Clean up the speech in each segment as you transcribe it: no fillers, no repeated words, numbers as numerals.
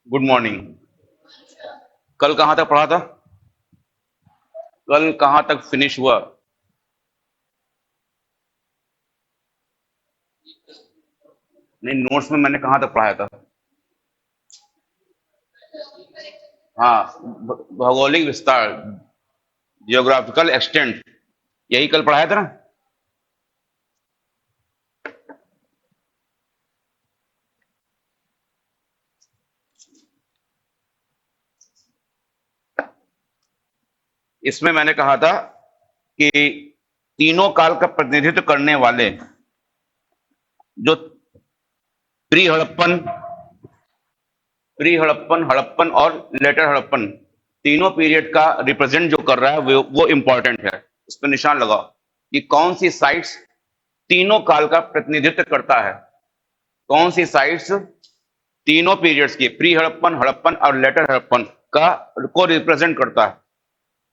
Good morning. कल कहाँ तक पढ़ा था? कल कहाँ तक फिनिश हुआ? नहीं, नोट्स में मैंने कहाँ तक पढ़ाया था? हाँ, भौगोलिक विस्तार, जियोग्राफिकल एक्सटेंट, यही कल पढ़ाया था ना? इसमें मैंने कहा था कि तीनों काल का प्रतिनिधित्व करने वाले जो प्री हड़प्पन, हड़प्पन और लेटर हड़प्पन, तीनों पीरियड का रिप्रेजेंट जो कर रहा है वो इंपॉर्टेंट है। इस पर निशान लगाओ कि कौन सी साइट्स तीनों काल का प्रतिनिधित्व करता है। कौन सी साइट्स तीनों पीरियड्स की, प्री हड़प्पन, हड़प्पन और लेटर हड़प्पन का को रिप्रेजेंट करता है।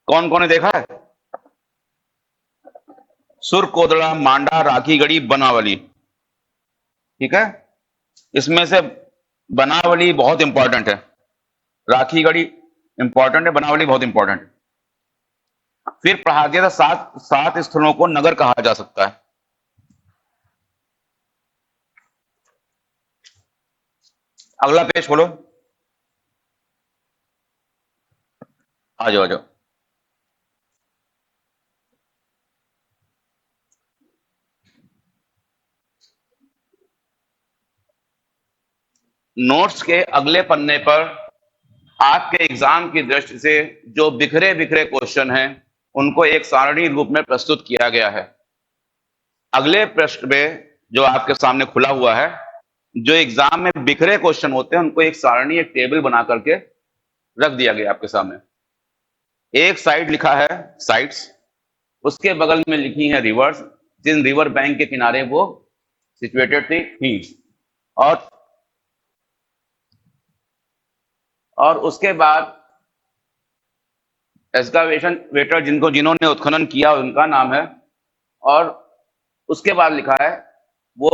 कौन कौन ने देखा है? सुरकोदड़ा, मांडा, राखीगढ़ी, बनावली। ठीक है, इसमें से बनावली बहुत इंपॉर्टेंट है, राखीगढ़ी इंपॉर्टेंट है, बनावली बहुत इंपॉर्टेंट है। फिर पढ़ा दिया था सात सात स्थलों को नगर कहा जा सकता है। अगला पेज खोलो, आ जाओ आ जाओ। नोट्स के अगले पन्ने पर आपके एग्जाम की दृष्टि से जो बिखरे बिखरे क्वेश्चन हैं उनको एक सारणी रूप में प्रस्तुत किया गया है। अगले पृष्ठ में जो आपके सामने खुला हुआ है, जो एग्जाम में बिखरे क्वेश्चन होते हैं उनको एक सारणी, एक टेबल बना करके रख दिया गया आपके सामने। एक साइड लिखा है साइट्स, उसके बगल में लिखी है रिवर्स, जिन रिवर बैंक के किनारे वो सिचुएटेड थी। और उसके बाद एक्सकावेशन वेटर जिन्होंने उत्खनन किया उनका नाम है, और उसके बाद लिखा है वो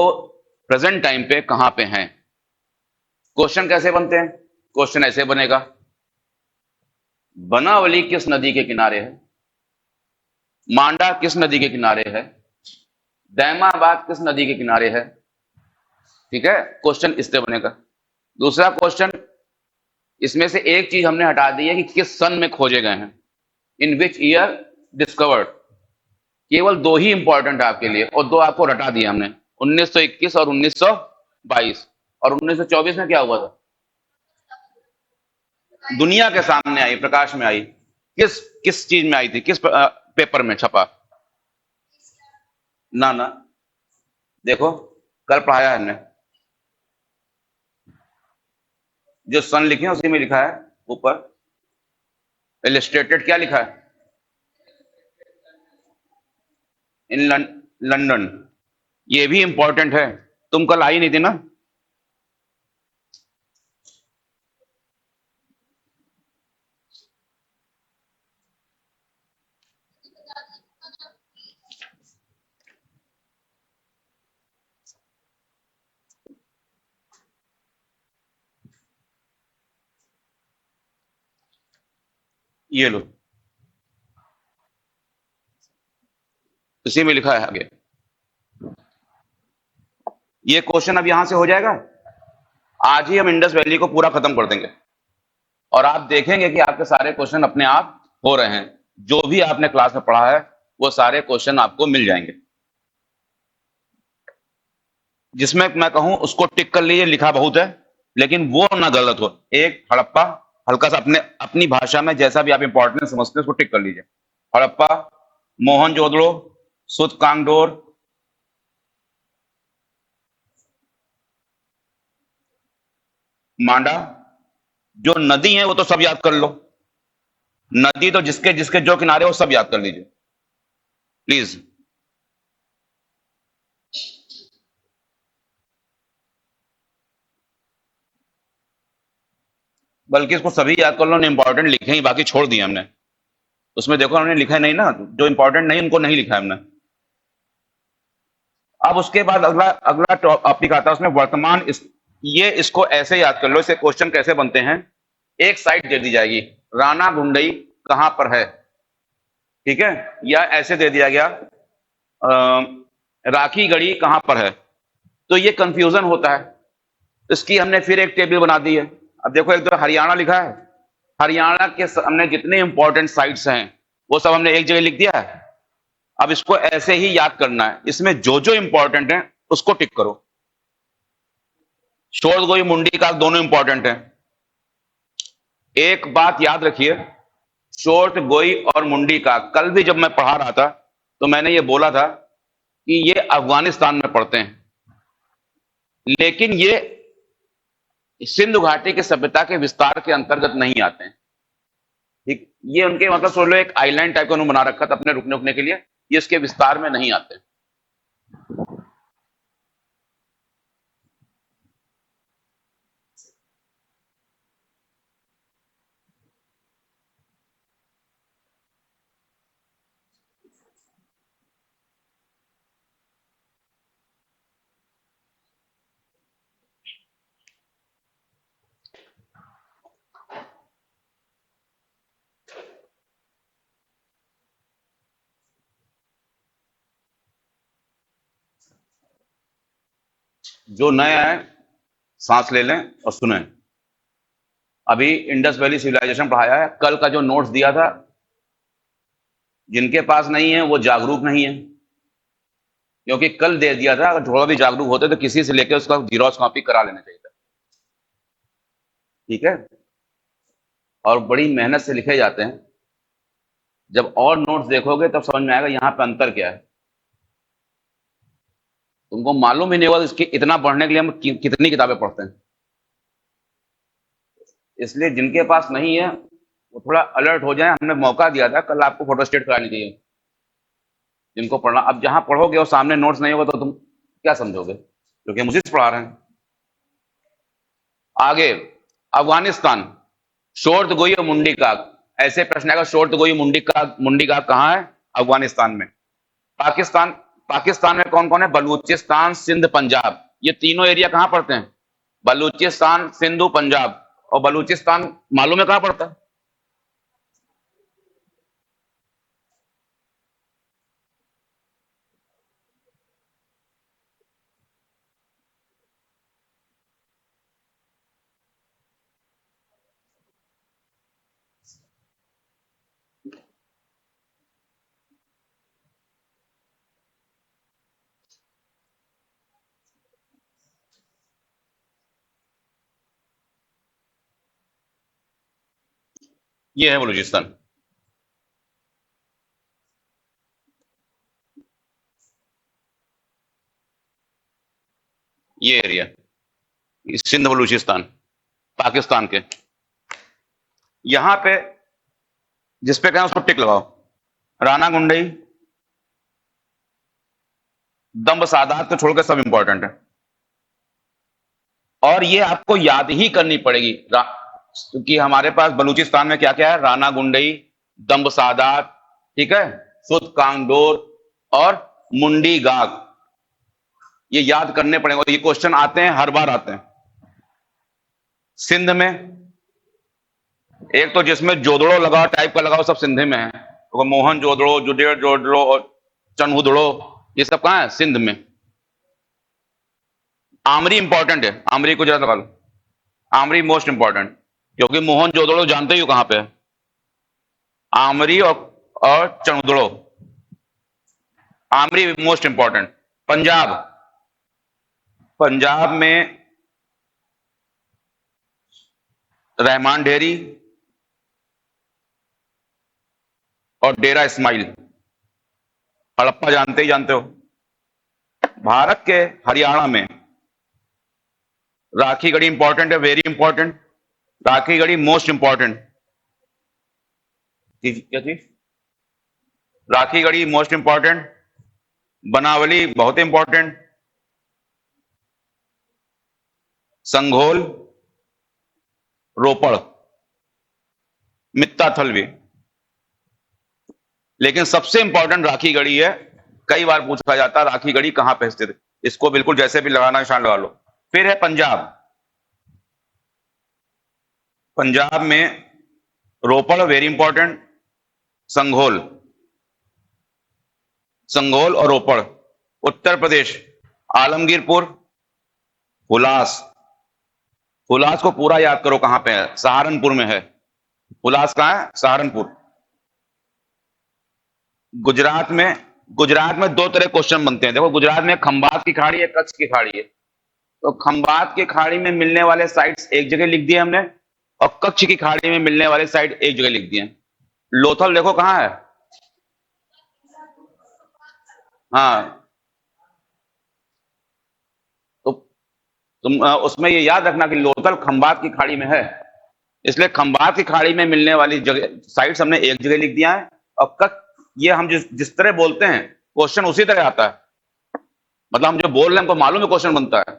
प्रेजेंट टाइम पे कहां पे हैं। क्वेश्चन कैसे बनते हैं? क्वेश्चन ऐसे बनेगा, बनावली किस नदी के किनारे है, मांडा किस नदी के किनारे है, दैमाबाद किस नदी के किनारे है। ठीक है, क्वेश्चन इससे बनेगा। दूसरा क्वेश्चन, इसमें से एक चीज हमने हटा दी है कि किस सन में खोजे गए हैं, इन विच ईयर डिस्कवर्ड। केवल दो ही इंपॉर्टेंट है आपके लिए, और दो आपको रटा दिया हमने, 1921 और 1922। और 1924 में क्या हुआ था? दुनिया के सामने आई, प्रकाश में आई। किस किस चीज में आई थी, किस पेपर में छपा? ना ना, देखो कल पढ़ाया है हमने, जो सन लिखे हैं उसी में लिखा है ऊपर इलस्ट्रेटेड, क्या लिखा है? In London. ये भी इंपॉर्टेंट है, तुम कल आई नहीं थी ना। ये लो, इसी में लिखा है आगे। ये क्वेश्चन अब यहां से हो जाएगा। आज ही हम इंडस वैली को पूरा खत्म कर देंगे, और आप देखेंगे कि आपके सारे क्वेश्चन अपने आप हो रहे हैं। जो भी आपने क्लास में पढ़ा है वो सारे क्वेश्चन आपको मिल जाएंगे। जिसमें मैं कहूं उसको टिक कर लीजिए, लिखा बहुत है, लेकिन वो ना गलत हो। एक हड़प्पा, हल्का सा अपने अपनी भाषा में जैसा भी आप इंपॉर्टेंट समझते हैं उसको टिक कर लीजिए। हड़प्पा, मोहनजोदड़ो, सुतकांगडोर, मांडा। जो नदी है वो तो सब याद कर लो, नदी तो जिसके जिसके जो किनारे वो सब याद कर लीजिए प्लीज। बल्कि इसको सभी याद कर लो, इंपॉर्टेंट लिखे ही, बाकी छोड़ दिए हमने। उसमें देखो हमने लिखा नहीं ना, जो इंपॉर्टेंट नहीं उनको नहीं लिखा हमने। अब उसके बाद अगला अगला टॉपिक आता है उसमें वर्तमान ये इसको ऐसे याद कर लो, इसे क्वेश्चन कैसे बनते हैं। एक साइड दे दी जाएगी, राणा गुंडई कहां पर है, ठीक है, या ऐसे दे दिया गया राखी गढ़ी कहां पर है। तो ये कंफ्यूजन होता है, इसकी हमने फिर एक टेबल बना दी है। अब देखो एक तो हरियाणा लिखा है, हरियाणा के हमने जितने इंपॉर्टेंट साइट्स हैं वो सब हमने एक जगह लिख दिया है। अब इसको ऐसे ही याद करना है, इसमें जो जो इंपॉर्टेंट है उसको टिक करो। शोरगोई मुंडी का दोनों इंपॉर्टेंट है। एक बात याद रखिए, शोर्ट गोई और मुंडी का कल भी जब मैं पढ़ा रहा था तो मैंने ये बोला था कि ये अफगानिस्तान में पड़ते हैं, लेकिन ये सिंधु घाटी की सभ्यता के विस्तार के अंतर्गत नहीं आते हैं। ठीक, ये उनके मतलब सोच लो एक आइलैंड टाइप का उन्होंने बना रखा था अपने रुकने उकने के लिए, ये इसके विस्तार में नहीं आते। जो नए आए सांस ले लें और सुने। अभी इंडस वैली सिविलाइजेशन पढ़ाया है, कल का जो नोट्स दिया था, जिनके पास नहीं है वो जागरूक नहीं है, क्योंकि कल दे दिया था। अगर थोड़ा भी जागरूक होते तो किसी से लेकर उसका जीरोक्स कॉपी करा लेना चाहिए था, ठीक है। और बड़ी मेहनत से लिखे जाते हैं, जब और नोट्स देखोगे तब समझ में आएगा यहाँ पे अंतर क्या है। तुमको मालूम ही नहीं होगा इसकी इतना पढ़ने के लिए हम कितनी किताबें पढ़ते हैं। इसलिए जिनके पास नहीं है वो थोड़ा अलर्ट हो जाए। हमने मौका दिया था कल, आपको फोटोस्टेट करानी चाहिए जिनको पढ़ना। अब जहां पढ़ोगे और सामने नोट्स नहीं होगा तो तुम क्या समझोगे, क्योंकि हम उसी से पढ़ा रहे हैं। आगे अफगानिस्तान, शोरतगोई और मुंडी काग, ऐसे प्रश्न आएगा। शोरतगोई मुंडी काग कहाँ है? अफगानिस्तान में। पाकिस्तान, पाकिस्तान में कौन कौन है? बलूचिस्तान, सिंध, पंजाब। ये तीनों एरिया कहां पड़ते हैं? बलूचिस्तान, सिंधु, पंजाब। और बलूचिस्तान मालूम है कहां पड़ता है? ये है बलूचिस्तान। ये एरिया सिंध बलूचिस्तान पाकिस्तान के। यहां पे जिस पे कहें उसको टिक लगाओ। राणा गुंडई, दम्ब सादात को छोड़कर सब इंपॉर्टेंट है, और ये आपको याद ही करनी पड़ेगी। क्योंकि हमारे पास बलूचिस्तान में क्या क्या है? राणा गुंडई, दम्ब सादात, ठीक है, सुत कांगडोर और मुंडी गाग। ये याद करने पड़ेंगे और ये क्वेश्चन आते हैं, हर बार आते हैं। सिंध में एक तो जिसमें जोदड़ो लगाओ टाइप का लगाओ, सब सिंधे में है। तो मोहन जोदड़ो, जुडेर जोदड़ो और चनहुदड़ो, ये सब कहां है? सिंध में। आमरी इंपॉर्टेंट है, आमरी को जरा लगा लो। आमरी मोस्ट इंपॉर्टेंट, क्योंकि मोहन जोदड़ो जानते ही हो कहां पे है। आमरी और चनहुदड़ो, आमरी मोस्ट इंपॉर्टेंट। पंजाब, पंजाब में रहमान डेरी और डेरा इस्माइल। हड़प्पा जानते ही जानते हो। भारत के हरियाणा में राखी गढ़ी इंपॉर्टेंट है, very important. Rakhi Garhi most important. क्या चीज? Rakhi Garhi most important. बनावली बहुत इंपॉर्टेंट। संघोल, रोपड़, मित्ता थलवी। लेकिन सबसे इंपॉर्टेंट राखी गढ़ी है। कई बार पूछा जाता है राखी गढ़ी कहां पे स्थित है। इसको बिल्कुल जैसे भी लगाना निशान लगा लो। फिर है पंजाब। पंजाब में रोपड़ वेरी इंपॉर्टेंट, संघोल, संघोल और रोपड़। उत्तर प्रदेश आलमगीरपुर, हुलास। हुलास को पूरा याद करो कहां पे है, सहारनपुर में है। हुलास कहां है, सहारनपुर। गुजरात में, गुजरात में दो तरह क्वेश्चन बनते हैं। देखो गुजरात में खंबात की खाड़ी है, कच्छ की खाड़ी है। तो खंबात की खाड़ी में मिलने वाले साइट्स एक जगह लिख दिए हमने, और कच्छ की खाड़ी में मिलने वाले साइट एक जगह लिख दिए। लोथल देखो कहां है, हाँ। तो तुम उसमें ये याद रखना कि लोथल खंबात की खाड़ी में है, इसलिए खंबात की खाड़ी में मिलने वाली जगह साइट्स हमने एक जगह लिख दिया है। और कच्छ, ये हम जिस तरह बोलते हैं क्वेश्चन उसी तरह आता है। मतलब हम जो बोल रहे हैं हमको मालूम है क्वेश्चन बनता है।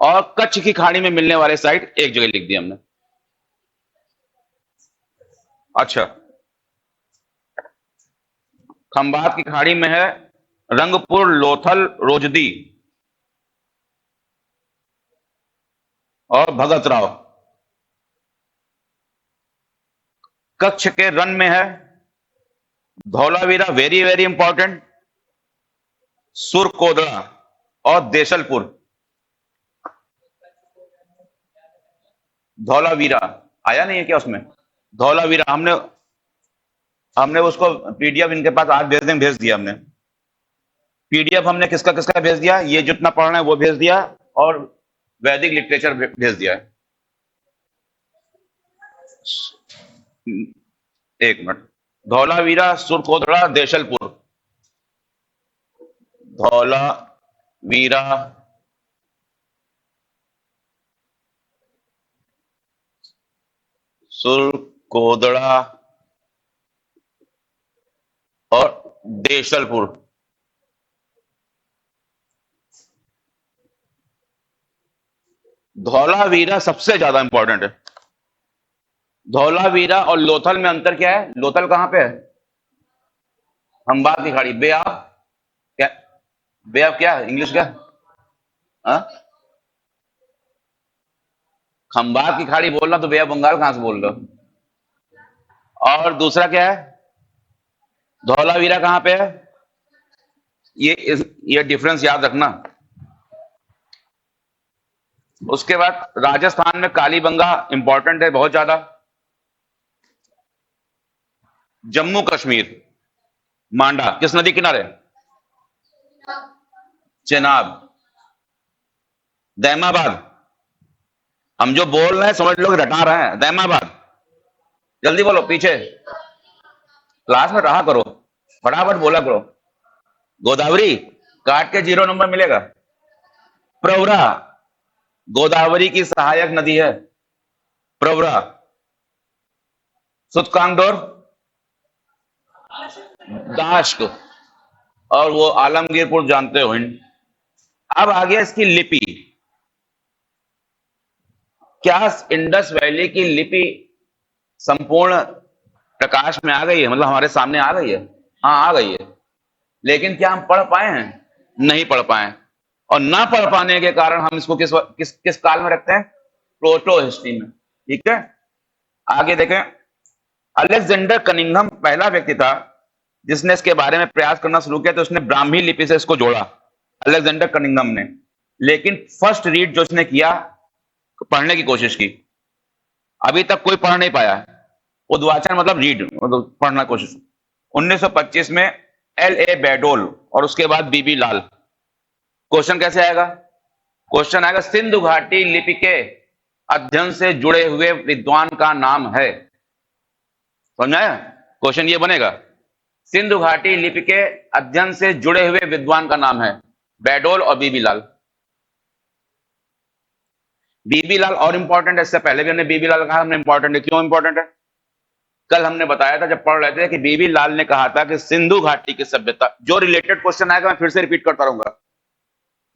और कच्छ की खाड़ी में मिलने वाले साइट एक जगह लिख दिया हमने। अच्छा, खंबात की खाड़ी में है रंगपुर, लोथल, रोजदी और भगत राव। कच्छ के रन में है धौलावीरा वेरी वेरी इंपॉर्टेंट, सुरकोदड़ा और देशलपुर। धौलावीरा आया नहीं है क्या उसमें, धौलावीरा हमने हमने उसको पीडीएफ इनके पास आज भेज दिया हमने। पीडीएफ हमने किसका किसका भेज दिया, ये जितना पढ़ना है वो भेज दिया, और वैदिक लिटरेचर भेज दिया है। एक मिनट, धौलावीरा, सुरकोदड़ा, देशलपुर। धौलावीरा, सुरकोदड़ा और देशलपुर। धौलावीरा सबसे ज्यादा इंपॉर्टेंट है। धौलावीरा और लोथल में अंतर क्या है, लोथल कहां पे है, खंबात की खाड़ी। बेआब क्या, बेआब क्या है इंग्लिश क्या, हाँ? खंबात की खाड़ी बोलना तो बेआब बंगाल कहां से बोल रहे हो। और दूसरा क्या है, धौलावीरा कहां पे है, ये डिफरेंस याद रखना। उसके बाद राजस्थान में कालीबंगा इंपॉर्टेंट है बहुत ज्यादा। जम्मू कश्मीर मांडा किस नदी किनारे, चेनाब। दैमाबाद, हम जो बोल रहे हैं समझ लो कि रटा रहे हैं। दैमाबाद, जल्दी बोलो, पीछे क्लास में रहा करो, फटाफट बोला करो। गोदावरी काट के 0 नंबर मिलेगा। प्रवरा गोदावरी की सहायक नदी है, प्रवरा। सुतकांगडोर दाश्क, और वो आलमगीरपुर जानते हो हिंद। अब आ गया इसकी लिपि। क्या इंडस वैली की लिपि संपूर्ण प्रकाश में आ गई है, मतलब हमारे सामने आ गई है, हाँ आ गई है। लेकिन क्या हम पढ़ पाए हैं, नहीं पढ़ पाए। और ना पढ़ पाने के कारण हम इसको किस किस किस काल में रखते हैं, प्रोटो हिस्ट्री में। ठीक है, आगे देखें। अलेक्जेंडर कनिंघम पहला व्यक्ति था जिसने इसके बारे में प्रयास करना शुरू किया, तो उसने ब्राह्मी लिपि से इसको जोड़ा, अलेक्जेंडर कनिंघम ने। लेकिन फर्स्ट रीड जो उसने किया, पढ़ने की कोशिश की, अभी तक कोई पढ़ नहीं पाया। उद्वाचन मतलब रीड, मतलब पढ़ना कोशिश। 1925 में L.A. बैडोल और उसके बाद बीबी लाल। क्वेश्चन कैसे आएगा, क्वेश्चन आएगा सिंधु घाटी लिपि के अध्ययन से जुड़े हुए विद्वान का नाम है। समझाया, क्वेश्चन ये बनेगा, सिंधु घाटी लिपि के अध्ययन से जुड़े हुए विद्वान का नाम है बैडोल और बीबी लाल। बीबी लाल और इंपॉर्टेंट है, इससे पहले भी हमने बीबी लाल कहा, हमने इंपॉर्टेंट है। क्यों इंपॉर्टेंट है, कल हमने बताया था जब पढ़ रहे थे कि बीबी लाल ने कहा था कि सिंधु घाटी की सभ्यता, जो रिलेटेड क्वेश्चन आएगा मैं फिर से रिपीट करता रहूंगा,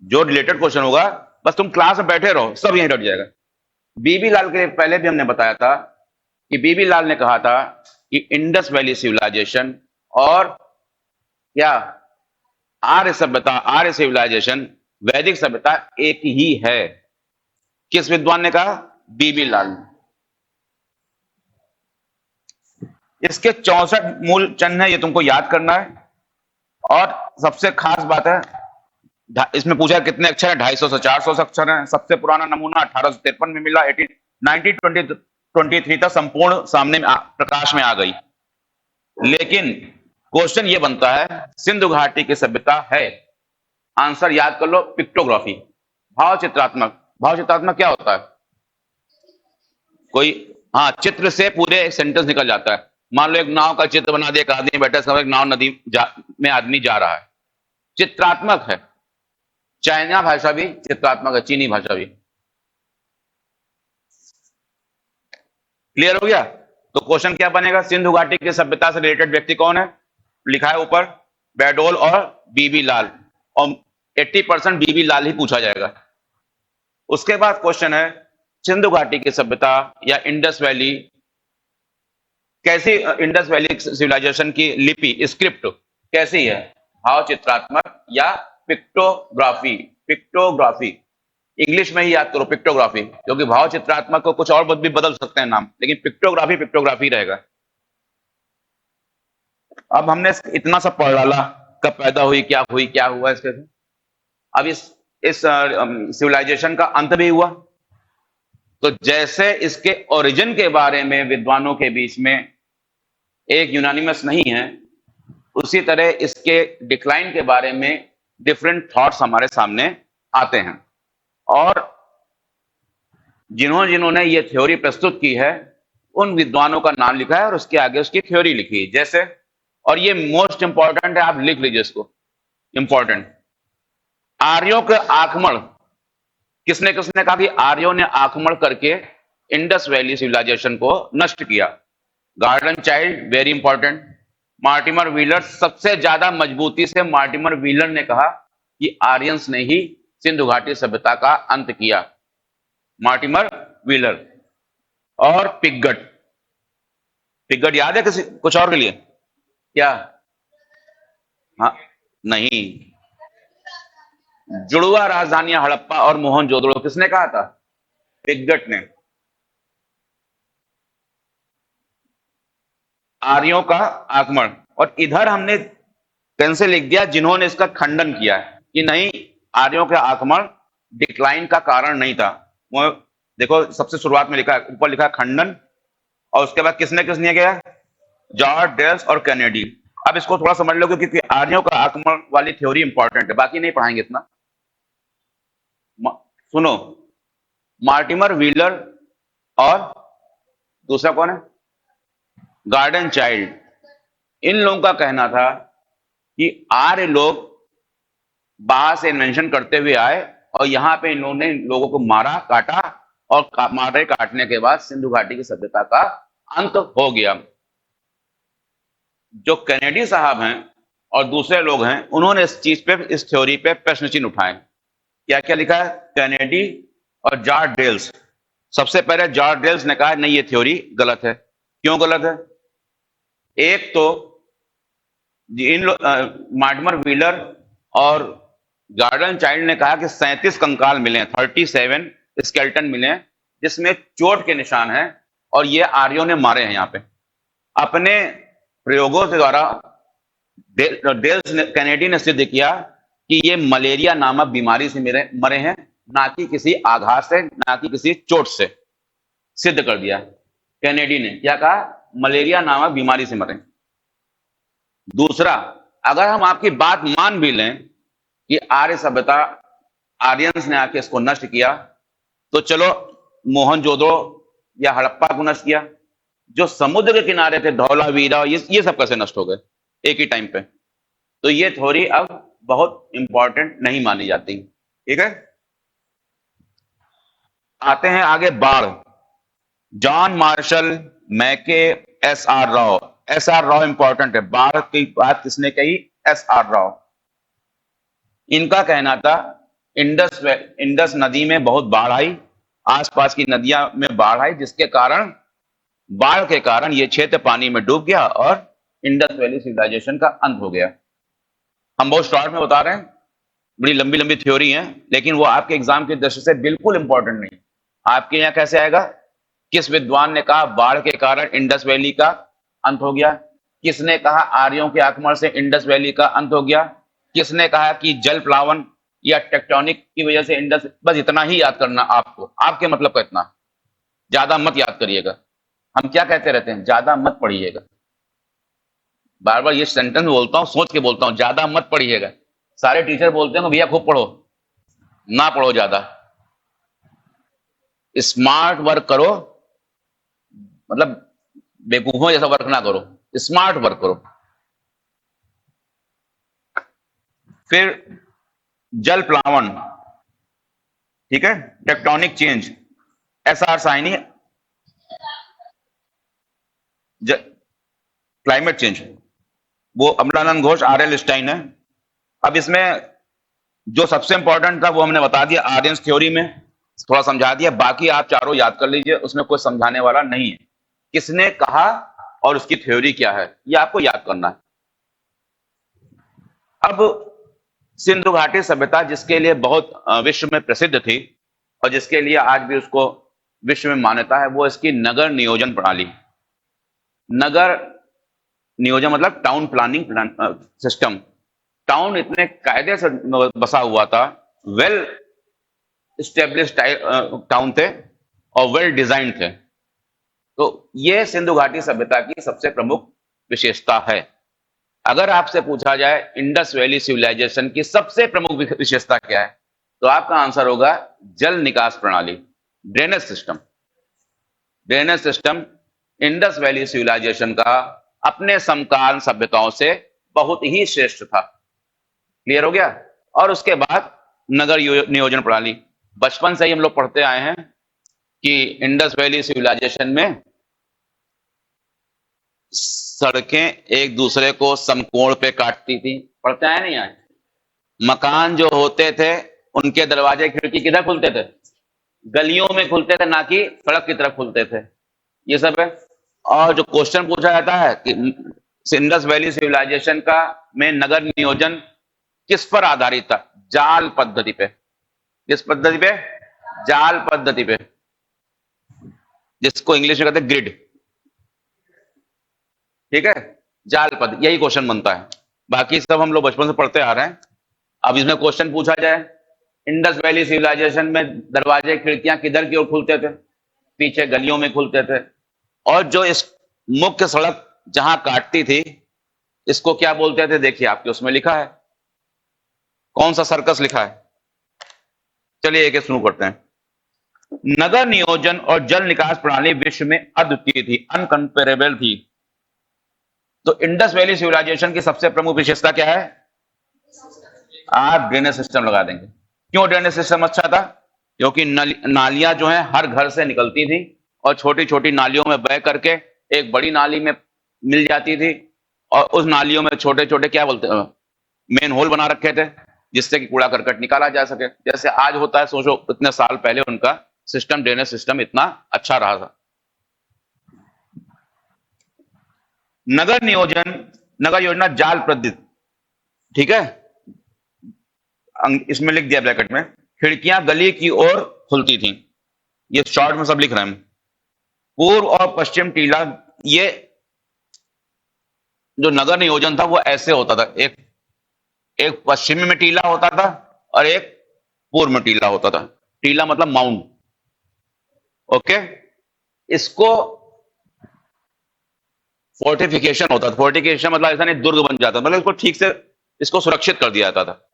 जो रिलेटेड क्वेश्चन होगा बस तुम क्लास में बैठे रहो, सब यहीं रट जाएगा। बीबी लाल के पहले भी हमने बताया था कि बीबी लाल ने कहा था कि इंडस वैली सिविलाइजेशन और क्या आर्य सभ्यता, आर्य सिविलाइजेशन, वैदिक सभ्यता एक ही है। किस विद्वान ने कहा? बीबी लाल। इसके 64 मूल चिन्ह है, ये तुमको याद करना है। और सबसे खास बात है, इसमें पूछा कितने अक्षर हैं? 250 से 400 अक्षर हैं। सबसे पुराना नमूना 1853 में मिला। 1923 तक संपूर्ण सामने में प्रकाश में आ गई। लेकिन क्वेश्चन ये बनता है, सिंधु घाटी की सभ्यता है, आंसर याद कर लो, पिक्टोग्राफी, भाव चित्रात्मक। भाव चित्रात्मक क्या होता है? कोई, हाँ, चित्र से पूरे एक सेंटेंस निकल जाता है। मान लो एक नाव का चित्र बना दिया, एक आदमी बैठा, समझ, नाव नदी में आदमी जा रहा है, चित्रात्मक है। चाइना भाषा भी चित्रात्मक है, चीनी भाषा भी। क्लियर हो गया? तो क्वेश्चन क्या बनेगा? सिंधु घाटी की सभ्यता से रिलेटेड व्यक्ति कौन है? लिखा है ऊपर, बैडोल और बीबी लाल, और 80% बीबी लाल ही पूछा जाएगा। उसके बाद क्वेश्चन है, सिंधु घाटी की सभ्यता या इंडस वैली कैसी, इंडस वैली सिविलाइजेशन की लिपि, स्क्रिप्ट कैसी है? भाव चित्रात्मक या पिक्टोग्राफी? पिक्टोग्राफी इंग्लिश में ही याद करो, पिक्टोग्राफी, क्योंकि भाव चित्रात्मक को कुछ और भी बदल सकते हैं नाम, लेकिन पिक्टोग्राफी पिक्टोग्राफी रहेगा। अब हमने इतना सब पढ़ डाला, कब पैदा हुई, क्या हुई, क्या हुआ इसके। अब इस सिविलाइजेशन का अंत भी हुआ। तो जैसे इसके ओरिजिन के बारे में विद्वानों के बीच में एक यूनानिमस नहीं है, उसी तरह इसके डिक्लाइन के बारे में डिफरेंट थॉट्स हमारे सामने आते हैं। और जिन्होंने ये थ्योरी प्रस्तुत की है, उन विद्वानों का नाम लिखा है और उसके आगे उसकी थ्योरी लिखी है। जैसे, और ये मोस्ट इंपॉर्टेंट है, आप लिख लीजिए इसको, इंपॉर्टेंट। आर्यों के आक्रमण, किसने किसने कहा कि आर्यों ने आक्रमण करके इंडस वैली सिविलाइजेशन को नष्ट किया? Garden child, very important. Mortimer wheeler, सबसे ज्यादा मजबूती से मार्टिमर व्हीलर ने कहा कि आर्यंस ने ही सिंधु घाटी सभ्यता का अंत किया, मार्टिमर व्हीलर। और पिगट, पिगट याद है किसी, कुछ और के लिए क्या? हाँ, नहीं, जुड़वा राजधानियां हड़प्पा और मोहनजोदड़ो किसने कहा था? पिगट ने। आर्यों का आक्रमण, और इधर हमने पेन से लिख दिया जिन्होंने इसका खंडन किया है कि नहीं, आर्यों के आक्रमण डिक्लाइन का कारण नहीं था। वो देखो, सबसे शुरुआत में लिखा है, ऊपर लिखा है खंडन, और उसके बाद किसने किसने किया? जॉर्ज डेल्स और कैनेडी। अब इसको थोड़ा समझ लो, क्योंकि आर्यों का आक्रमण वाली थ्योरी इंपॉर्टेंट है, बाकी नहीं पढ़ाएंगे इतना। सुनो, मार्टिमर व्हीलर और दूसरा कौन है? Garden child. इन लोगों का कहना था कि आर्य लोग बाहर से इन्वेंशन करते हुए आए और यहां पे इन लोगों ने लोगों को मारा, काटा, और मारे काटने के बाद सिंधु घाटी की सभ्यता का अंत हो गया। जो कैनेडी साहब हैं और दूसरे लोग हैं, उन्होंने इस चीज पे, इस थ्योरी पे प्रश्न चिन्ह उठाए। क्या क्या लिखा है? कैनेडी और जॉर्ज डेल्स। सबसे पहले जॉर्ज डेल्स ने कहा नहीं, ये थ्योरी गलत है। क्यों गलत है? एक तो इन मार्टिमर व्हीलर और गार्डन चाइल्ड ने कहा कि 37 कंकाल मिले, 37 स्केल्टन मिले, जिसमें चोट के निशान हैं, और ये आर्यों ने मारे हैं। यहाँ पे अपने प्रयोगों के द्वारा डेल्स ने, कैनेडी ने सिद्ध किया कि ये मलेरिया नामक बीमारी से मरे हैं, ना कि किसी आघात से, ना कि किसी चोट से। सिद्ध कर दिया कैनेडी ने। क्या कहा? मलेरिया नामक बीमारी से मरे। दूसरा, अगर हम आपकी बात मान भी लें कि आर्य सभ्यता, आर्यंस ने आके इसको नष्ट किया, तो चलो मोहनजोदड़ो या हड़प्पा को नष्ट किया। जो समुद्र के किनारे थे, धौलावीरा, ये सब कैसे नष्ट हो गए एक ही टाइम पे? तो ये थ्योरी अब बहुत इंपॉर्टेंट नहीं मानी जाती। ठीक है, आते हैं आगे। बाढ़, जॉन मार्शल, मैके, S R Rao. S R Rao important है। बाढ़ की बात किसने कही? S R Rao. इनका कहना था इंडस नदी में बहुत बाढ़ आई, आसपास की नदियां में बाढ़ आई, जिसके कारण, बाढ़ के कारण ये क्षेत्र पानी में डूब गया और इंडस वैली सिविलाइजेशन का अंत हो गया। हम बहुत शॉर्ट में बता रहे हैं, बड़ी लंबी लंबी थ्योरी है, लेकिन वो आपके एग्जाम की दृष्टि से बिल्कुल इंपॉर्टेंट नहीं। आपके यहाँ कैसे आएगा, किस विद्वान ने कहा बाढ़ के कारण इंडस वैली का अंत हो गया, किसने कहा आर्यों के आक्रमण से इंडस वैली का अंत हो गया, किसने कहा कि जल प्लावन या टेक्टोनिक की वजह से इंडस, बस इतना ही याद करना आपको, आपके मतलब का इतना, ज्यादा मत याद करिएगा। हम क्या कहते रहते हैं, ज्यादा मत पढ़िएगा। बार बार ये सेंटेंस बोलता हूं, सोच के बोलता हूं, ज्यादा मत पढ़िएगा। सारे टीचर बोलते हैं भैया खूब पढ़ो, ना पढ़ो ज्यादा, स्मार्ट वर्क करो, मतलब बेवकूफों जैसा वर्क ना करो, स्मार्ट वर्क करो। फिर जल प्लावन, ठीक है, tectonic change, S R Saini, climate change, वो अमलानंद घोष, आर.एल. स्टाइन है। अब इसमें जो सबसे इंपॉर्टेंट था वो हमने बता दिया, आर्यंस थ्योरी में थोड़ा समझा दिया, बाकी आप चारों याद कर लीजिए, उसमें कोई समझाने वाला नहीं है। किसने कहा और उसकी थ्योरी क्या है, ये आपको याद करना है। अब सिंधु घाटी सभ्यता, जिसके लिए बहुत विश्व में प्रसिद्ध थी और जिसके लिए आज भी उसको विश्व में मान्यता है, वो इसकी नगर नियोजन प्रणाली। नगर नियोजन मतलब टाउन प्लानिंग सिस्टम। टाउन इतने कायदे से बसा हुआ था, वेल स्टेब्लिश्ड टाउन थे और वेल डिजाइन थे। तो ये सिंधु घाटी सभ्यता की सबसे प्रमुख विशेषता है। अगर आपसे पूछा जाए इंडस वैली सिविलाइजेशन की सबसे प्रमुख विशेषता क्या है, तो आपका आंसर होगा जल निकास प्रणाली, drainage system. Drainage system Indus valley civilisation का अपने समकालीन सभ्यताओं से बहुत ही श्रेष्ठ था। क्लियर हो गया। और उसके बाद नगर नियोजन प्रणाली, बचपन से ही हम लोग पढ़ते आए हैं कि इंडस वैली सिविलाइजेशन में सड़कें एक दूसरे को समकोण पे काटती थी, पढ़ते आए नहीं आए। मकान जो होते थे उनके दरवाजे खिड़की किधर खुलते थे, गलियों में खुलते थे, ना कि सड़क की तरफ खुलते थे। ये सब है। और जो क्वेश्चन पूछा जाता है कि इंडस वैली सिविलाइजेशन का में नगर नियोजन किस पर आधारित था, जाल पद्धति पे। किस पद्धति पे, जाल पद्धति पे, जिसको इंग्लिश में कहते हैं ग्रिड। ठीक है, जाल पद्धति, यही क्वेश्चन बनता है। बाकी सब हम लोग बचपन से पढ़ते आ रहे हैं। अब इसमें क्वेश्चन पूछा जाए, इंडस वैली सिविलाइजेशन में दरवाजे खिड़कियां किधर की ओर खुलते थे, पीछे गलियों में खुलते थे। और जो इस मुख्य सड़क जहां काटती थी, इसको क्या बोलते थे, देखिए आपके उसमें लिखा है, कौन सा सर्कस लिखा है। चलिए एक शुरू करते हैं। नगर नियोजन और जल निकास प्रणाली विश्व में अद्वितीय थी, अनकंपेरेबल थी। तो इंडस वैली सिविलाइजेशन की सबसे प्रमुख विशेषता क्या है, आप ड्रेनेज सिस्टम लगा देंगे। क्यों ड्रेनेज सिस्टम अच्छा था, क्योंकि नालियां जो है हर घर से निकलती थी और छोटी छोटी नालियों में बह करके एक बड़ी नाली में मिल जाती थी, और उस नालियों में छोटे छोटे क्या बोलते हैं, मेन होल बना रखे थे, जिससे कि कूड़ा करकट निकाला जा सके। जैसे आज होता है, सोचो इतने साल पहले उनका सिस्टम, ड्रेनेज सिस्टम इतना अच्छा रहा था। नगर नियोजन, नगर योजना जाल पद्धति, ठीक है, इसमें लिख दिया ब्रैकेट में, खिड़कियां गली की ओर खुलती थी। ये शॉर्ट में सब लिख रहे हैं। पूर्व और पश्चिम टीला, ये जो नगर नियोजन था वो ऐसे होता था, एक पश्चिमी में टीला होता था और एक पूर्व में टीला होता था। टीला मतलब माउंट, ओके। इसको फोर्टिफिकेशन होता था। फोर्टिफिकेशन मतलब ऐसा नहीं दुर्ग बन जाता, मतलब इसको ठीक से इसको सुरक्षित कर दिया जाता था।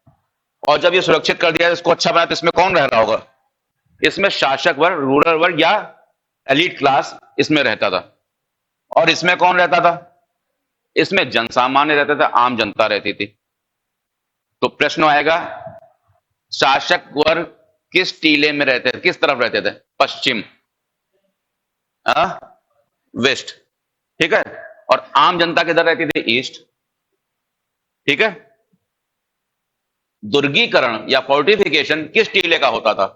और जब ये सुरक्षित कर दिया, इसको अच्छा बना, तो इसमें कौन रह रहा होगा, इसमें शासक वर्ग, रूरल वर्ग या एलीट क्लास इसमें रहता था। और इसमें कौन रहता था, इसमें जनसामान्य रहता था, आम जनता रहती थी। तो प्रश्न आएगा, शासक वर्ग किस टीले में रहते थे, किस तरफ रहते थे, पश्चिम, वेस्ट, ठीक है। और आम जनता किधर रहती थी, ईस्ट, ठीक है। दुर्गीकरण या फोर्टिफिकेशन किस टीले का होता था,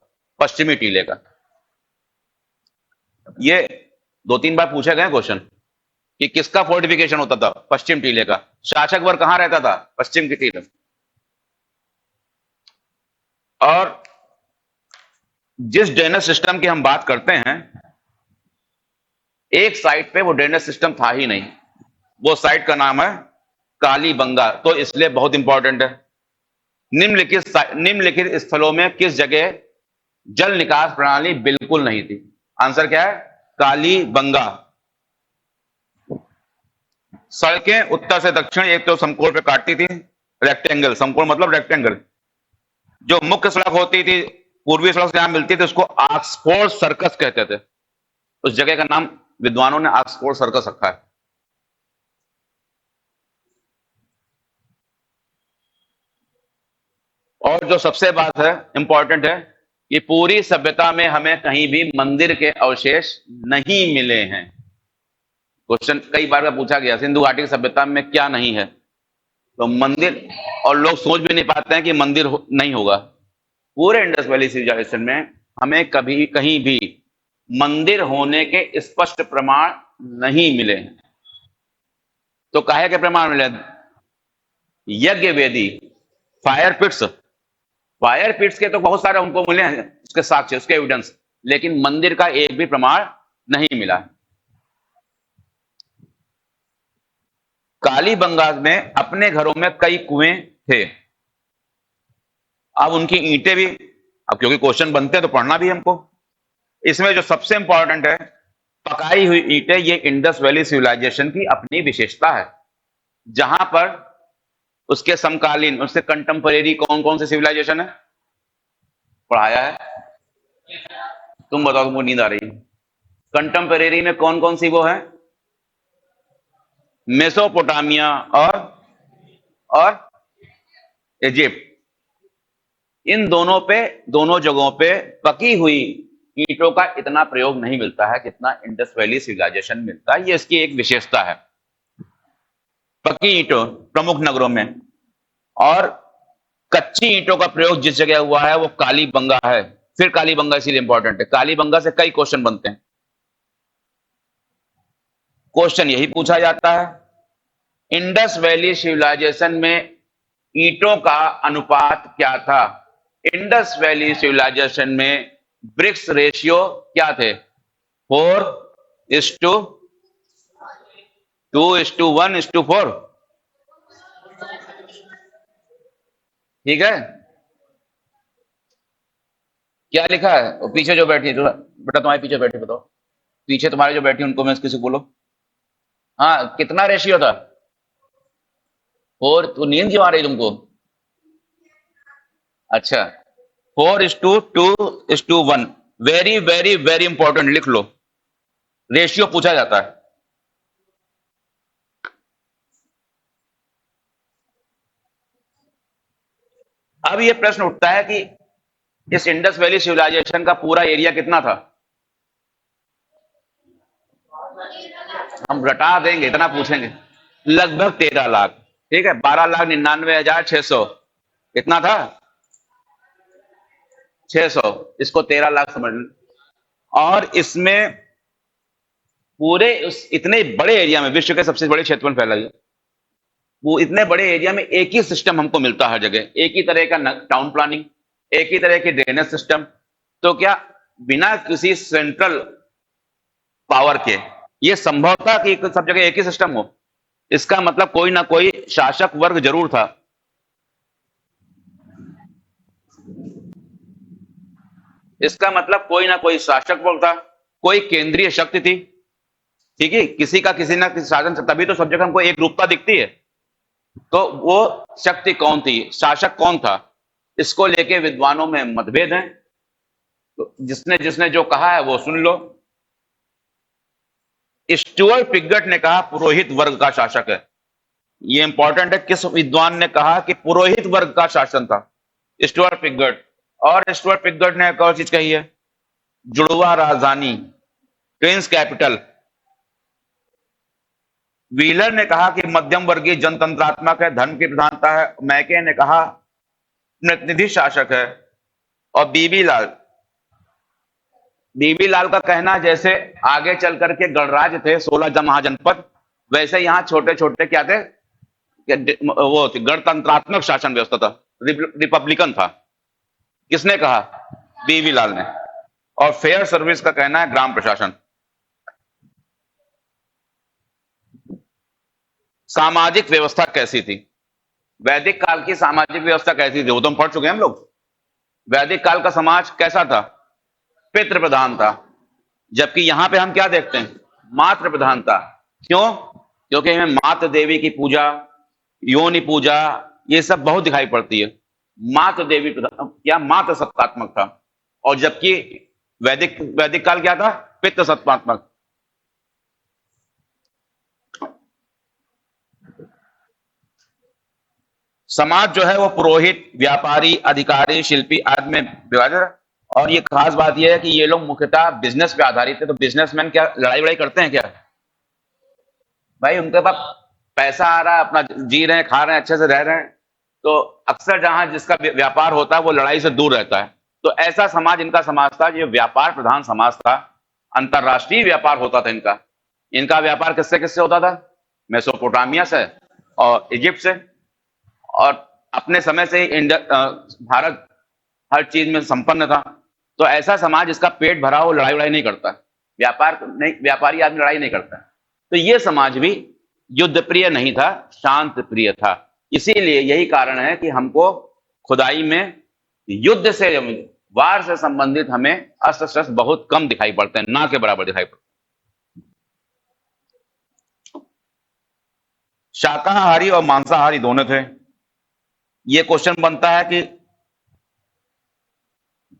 पश्चिमी टीले का। ये 2-3 बार पूछे गए क्वेश्चन, कि किसका फोर्टिफिकेशन होता था? पश्चिम टीले का। शासक वर्ग कहां रहता था? पश्चिम की टीले। और जिस ड्रेनेज सिस्टम की हम बात करते हैं, एक साइड पे वो ड्रेनेज सिस्टम था ही नहीं। वो साइड का नाम है कालीबंगा। तो इसलिए बहुत इंपॉर्टेंट है। निम्नलिखित स्थलों में किस जगह जल निकास प्रणाली बिल्कुल नहीं थी? आंसर क्या है? कालीबंगा। सड़कें उत्तर से दक्षिण एक तो समकोण पे काटती थी, रेक्टेंगल। समकोण मतलब रेक्टेंगल। जो मुख्य सड़क होती थी, पूर्वी सड़क से जहां मिलती थी, उसको ऑक्सफोर्ड सर्कस कहते थे। उस जगह का नाम विद्वानों ने ऑक्सफोर्ड सर्कस रखा है। और जो सबसे बात है, इंपॉर्टेंट है, कि पूरी सभ्यता में हमें कहीं भी मंदिर के अवशेष नहीं मिले हैं। क्वेश्चन कई बार का पूछा गया, सिंधु घाटी की सभ्यता में क्या नहीं है? तो मंदिर। और लोग सोच भी नहीं पाते हैं कि मंदिर नहीं होगा। पूरे इंडस वैली सिविलाइजेशन में हमें कभी कहीं भी मंदिर होने के स्पष्ट प्रमाण नहीं मिले हैं। तो काहे के प्रमाण मिले? यज्ञ वेदी, फायर पिट्स। फायर पिट्स के तो बहुत सारे उनको मिले हैं, उसके साक्ष्य, उसके एविडेंस, लेकिन मंदिर का एक भी प्रमाण नहीं मिला। कालीबंगा में अपने घरों में कई कुएं थे। अब उनकी ईंटें भी, अब क्योंकि क्वेश्चन बनते हैं तो पढ़ना भी हमको। इसमें जो सबसे इंपॉर्टेंट है, पकाई हुई ईंटें, ये इंडस वैली सिविलाइजेशन की अपनी विशेषता है। जहां पर उसके समकालीन, उससे कंटेम्परेरी कौन कौन से सिविलाइजेशन है? पढ़ाया है? तुम बताओ, तुमको नींद आ रही है? कंटेम्परेरी में कौन कौन सी वो है? मेसोपोटामिया और इजिप्ट। इन दोनों जगहों पे पकी हुई ईंटों का इतना प्रयोग नहीं मिलता है जितना इंडस वैली सिविलाइजेशन मिलता है। ये इसकी एक विशेषता है, पकी ईंटों प्रमुख नगरों में। और कच्ची ईंटों का प्रयोग जिस जगह हुआ है वो कालीबंगा है। फिर कालीबंगा इसीलिए इंपॉर्टेंट है, कालीबंगा से कई क्वेश्चन बनते हैं। क्वेश्चन यही पूछा जाता है, इंडस वैली सिविलाइजेशन में ईंटों का अनुपात क्या था? इंडस वैली सिविलाइजेशन में ब्रिक्स रेशियो क्या थे? 4:2:1:4। ठीक है। क्या लिखा है? वो पीछे जो बैठी है, बेटा तुम्हारे पीछे बैठी, बताओ। पीछे तुम्हारे जो बैठी उनको मैं किसी को बोलो। हाँ, कितना रेशियो था? 4। तो नींद क्यों आ रही तुमको? अच्छा, 4:2:1। वेरी वेरी वेरी इंपॉर्टेंट, लिख लो। रेशियो पूछा जाता है। अब यह प्रश्न उठता है कि इस इंडस वैली सिविलाइजेशन का पूरा एरिया कितना था? हम घटा देंगे, इतना पूछेंगे। लगभग 13 लाख। ठीक है, 12,99,600। कितना था? 600। इसको 13 लाख समझ लो। और इसमें पूरे उस इतने बड़े एरिया में, विश्व के सबसे बड़े क्षेत्र में फैला है वो, इतने बड़े एरिया में एक ही सिस्टम हमको मिलता है हर जगह, एक ही तरह का टाउन प्लानिंग, एक ही तरह की ड्रेनेज सिस्टम। तो क्या बिना किसी सेंट्रल पावर के ये संभव था कि सब जगह एक ही सिस्टम हो? इसका मतलब कोई ना कोई शासक वर्ग जरूर था। इसका मतलब कोई ना कोई शासक वर्ग था, कोई केंद्रीय शक्ति थी। ठीक है, किसी का किसी ना किसी शासन, तभी तो सब जगह हमको एक रूपता दिखती है। तो वो शक्ति कौन थी, शासक कौन था, इसको लेके विद्वानों में मतभेद हैं। तो जिसने जिसने जो कहा है वो सुन लो। स्टुअर्ट पिगट ने कहा पुरोहित वर्ग का शासक है। ये इंपॉर्टेंट है, किस विद्वान ने कहा कि पुरोहित वर्ग का शासन था? Stuart Piggott. और स्टुअर्ट पिगट ने एक और चीज कही है, जुड़वा राजधानी, ट्विंस कैपिटल। व्हीलर ने कहा कि मध्यम वर्गीय जनतंत्रात्मक है, धर्म की प्रधानता है। मैके ने कहा प्रतिनिधि शासक है। और बीबी लाल का कहना, जैसे आगे चल करके गणराज्य थे 16 महाजनपद, वैसे यहाँ छोटे छोटे क्या थे, वो गणतंत्रात्मक शासन व्यवस्था था, रिपब्लिकन था। किसने कहा? बीवी लाल ने। और फेयर सर्विस का कहना है ग्राम प्रशासन। सामाजिक व्यवस्था कैसी थी? वैदिक काल की सामाजिक व्यवस्था कैसी थी वो तो हम पढ़ चुके हैं हम लोग। वैदिक काल का समाज कैसा था? पितृ प्रधान था। जबकि यहां पे हम क्या देखते हैं? मातृ प्रधानता। क्यों? क्योंकि हमें मातृ देवी की पूजा, योनि पूजा, ये सब बहुत दिखाई पड़ती है। मातृ देवी क्या मातृ सत्तात्मक था। और जबकि वैदिक वैदिक काल क्या था? पितृ सत्तात्मक। समाज जो है वो पुरोहित, व्यापारी, अधिकारी, शिल्पी आदि में विभाजित है। और ये खास बात ये है कि ये लोग मुख्यतः बिजनेस पे आधारित है। तो बिजनेसमैन क्या लड़ाई वड़ाई करते हैं क्या? भाई उनके पास पैसा आ रहा है, अपना जी रहे हैं, खा रहे हैं, अच्छे से रह रहे हैं। तो अक्सर जहां जिसका व्यापार होता है वो लड़ाई से दूर रहता है। तो ऐसा समाज इनका समाज था, ये व्यापार प्रधान समाज था। अंतरराष्ट्रीय व्यापार होता था इनका। इनका व्यापार किससे किससे होता था? मेसोपोटामिया से और इजिप्ट से। और अपने समय से ही भारत हर चीज में संपन्न था। तो ऐसा समाज जिसका पेट भरा हो लड़ाई वड़ाई नहीं करता, व्यापार नहीं, व्यापारी आदमी लड़ाई नहीं करता। तो ये समाज भी युद्ध प्रिय नहीं था, शांत प्रिय था। इसीलिए यही कारण है कि हमको खुदाई में युद्ध से, वार से संबंधित हमें अस्त्र शस्त्र बहुत कम दिखाई पड़ते हैं, ना के बराबर दिखाई पड़ते हैं। शाकाहारी और मांसाहारी दोनों थे। ये क्वेश्चन बनता है कि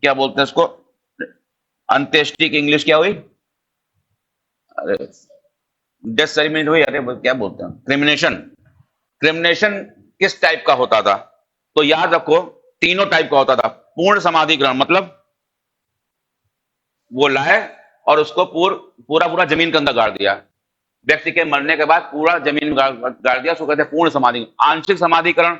क्या बोलते हैं इसको, अंत्येष्टि की इंग्लिश क्या हुई? अरे डेथ सेरेमनी हुई, अरे क्या बोलते हैं, क्रिमिनेशन। क्रिमिनेशन किस टाइप का होता था? तो याद रखो तीनों टाइप का होता था। पूर्ण समाधि ग्रहण मतलब वो लाए और उसको पूरा पूरा जमीन के अंदर गाड़ दिया। व्यक्ति के मरने के बाद पूरा जमीन में गाड़ दिया, उसको कहते हैं पूर्ण समाधि। आंशिक समाधिकरण,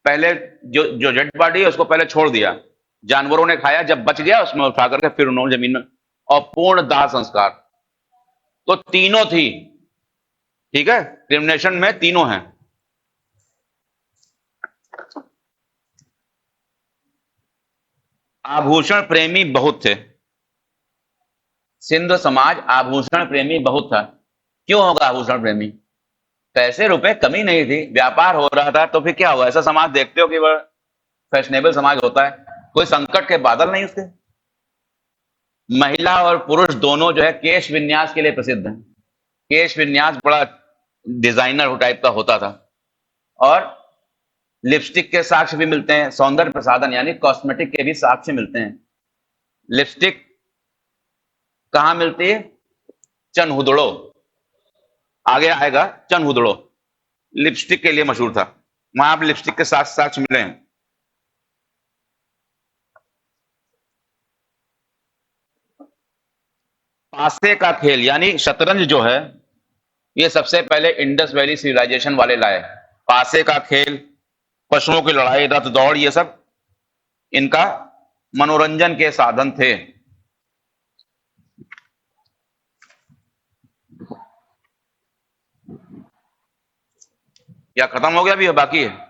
पहले जो डेड बॉडी है उसको पहले छोड़ दिया, जानवरों ने खाया, जब बच गया उसमें उठा करके फिर उन्होंने जमीन में। और पूर्ण दाह संस्कार, तो तीनों थी। ठीक है, क्रिमिनेशन में तीनों हैं। आभूषण प्रेमी बहुत थे। सिंध समाज आभूषण प्रेमी बहुत था। क्यों होगा आभूषण प्रेमी? पैसे रुपए कमी नहीं थी, व्यापार हो रहा था, तो फिर क्या हुआ? ऐसा समाज देखते हो कि वह फैशनेबल समाज होता है, कोई संकट के बादल नहीं उसके। महिला और पुरुष दोनों जो है केश विन्यास के लिए प्रसिद्ध हैं। केश विन्यास बड़ा डिजाइनर टाइप का होता था। और लिपस्टिक के साक्ष्य भी मिलते हैं, सौंदर्य प्रसाधन यानी कॉस्मेटिक के भी साक्ष्य मिलते हैं। लिपस्टिक कहां मिलती है? चनहुदड़ो, आगे आएगा। चनहुदड़ो लिपस्टिक के लिए मशहूर था, वहां आप लिपस्टिक के साथ साक्ष्य मिले हैं। पासे का खेल यानी शतरंज जो है, ये सबसे पहले इंडस वैली सिविलाइजेशन वाले लाए। पासे का खेल, पशुओं की लड़ाई, रथ दौड़, ये सब इनका मनोरंजन के साधन थे। या खत्म हो गया? भी है बाकी है?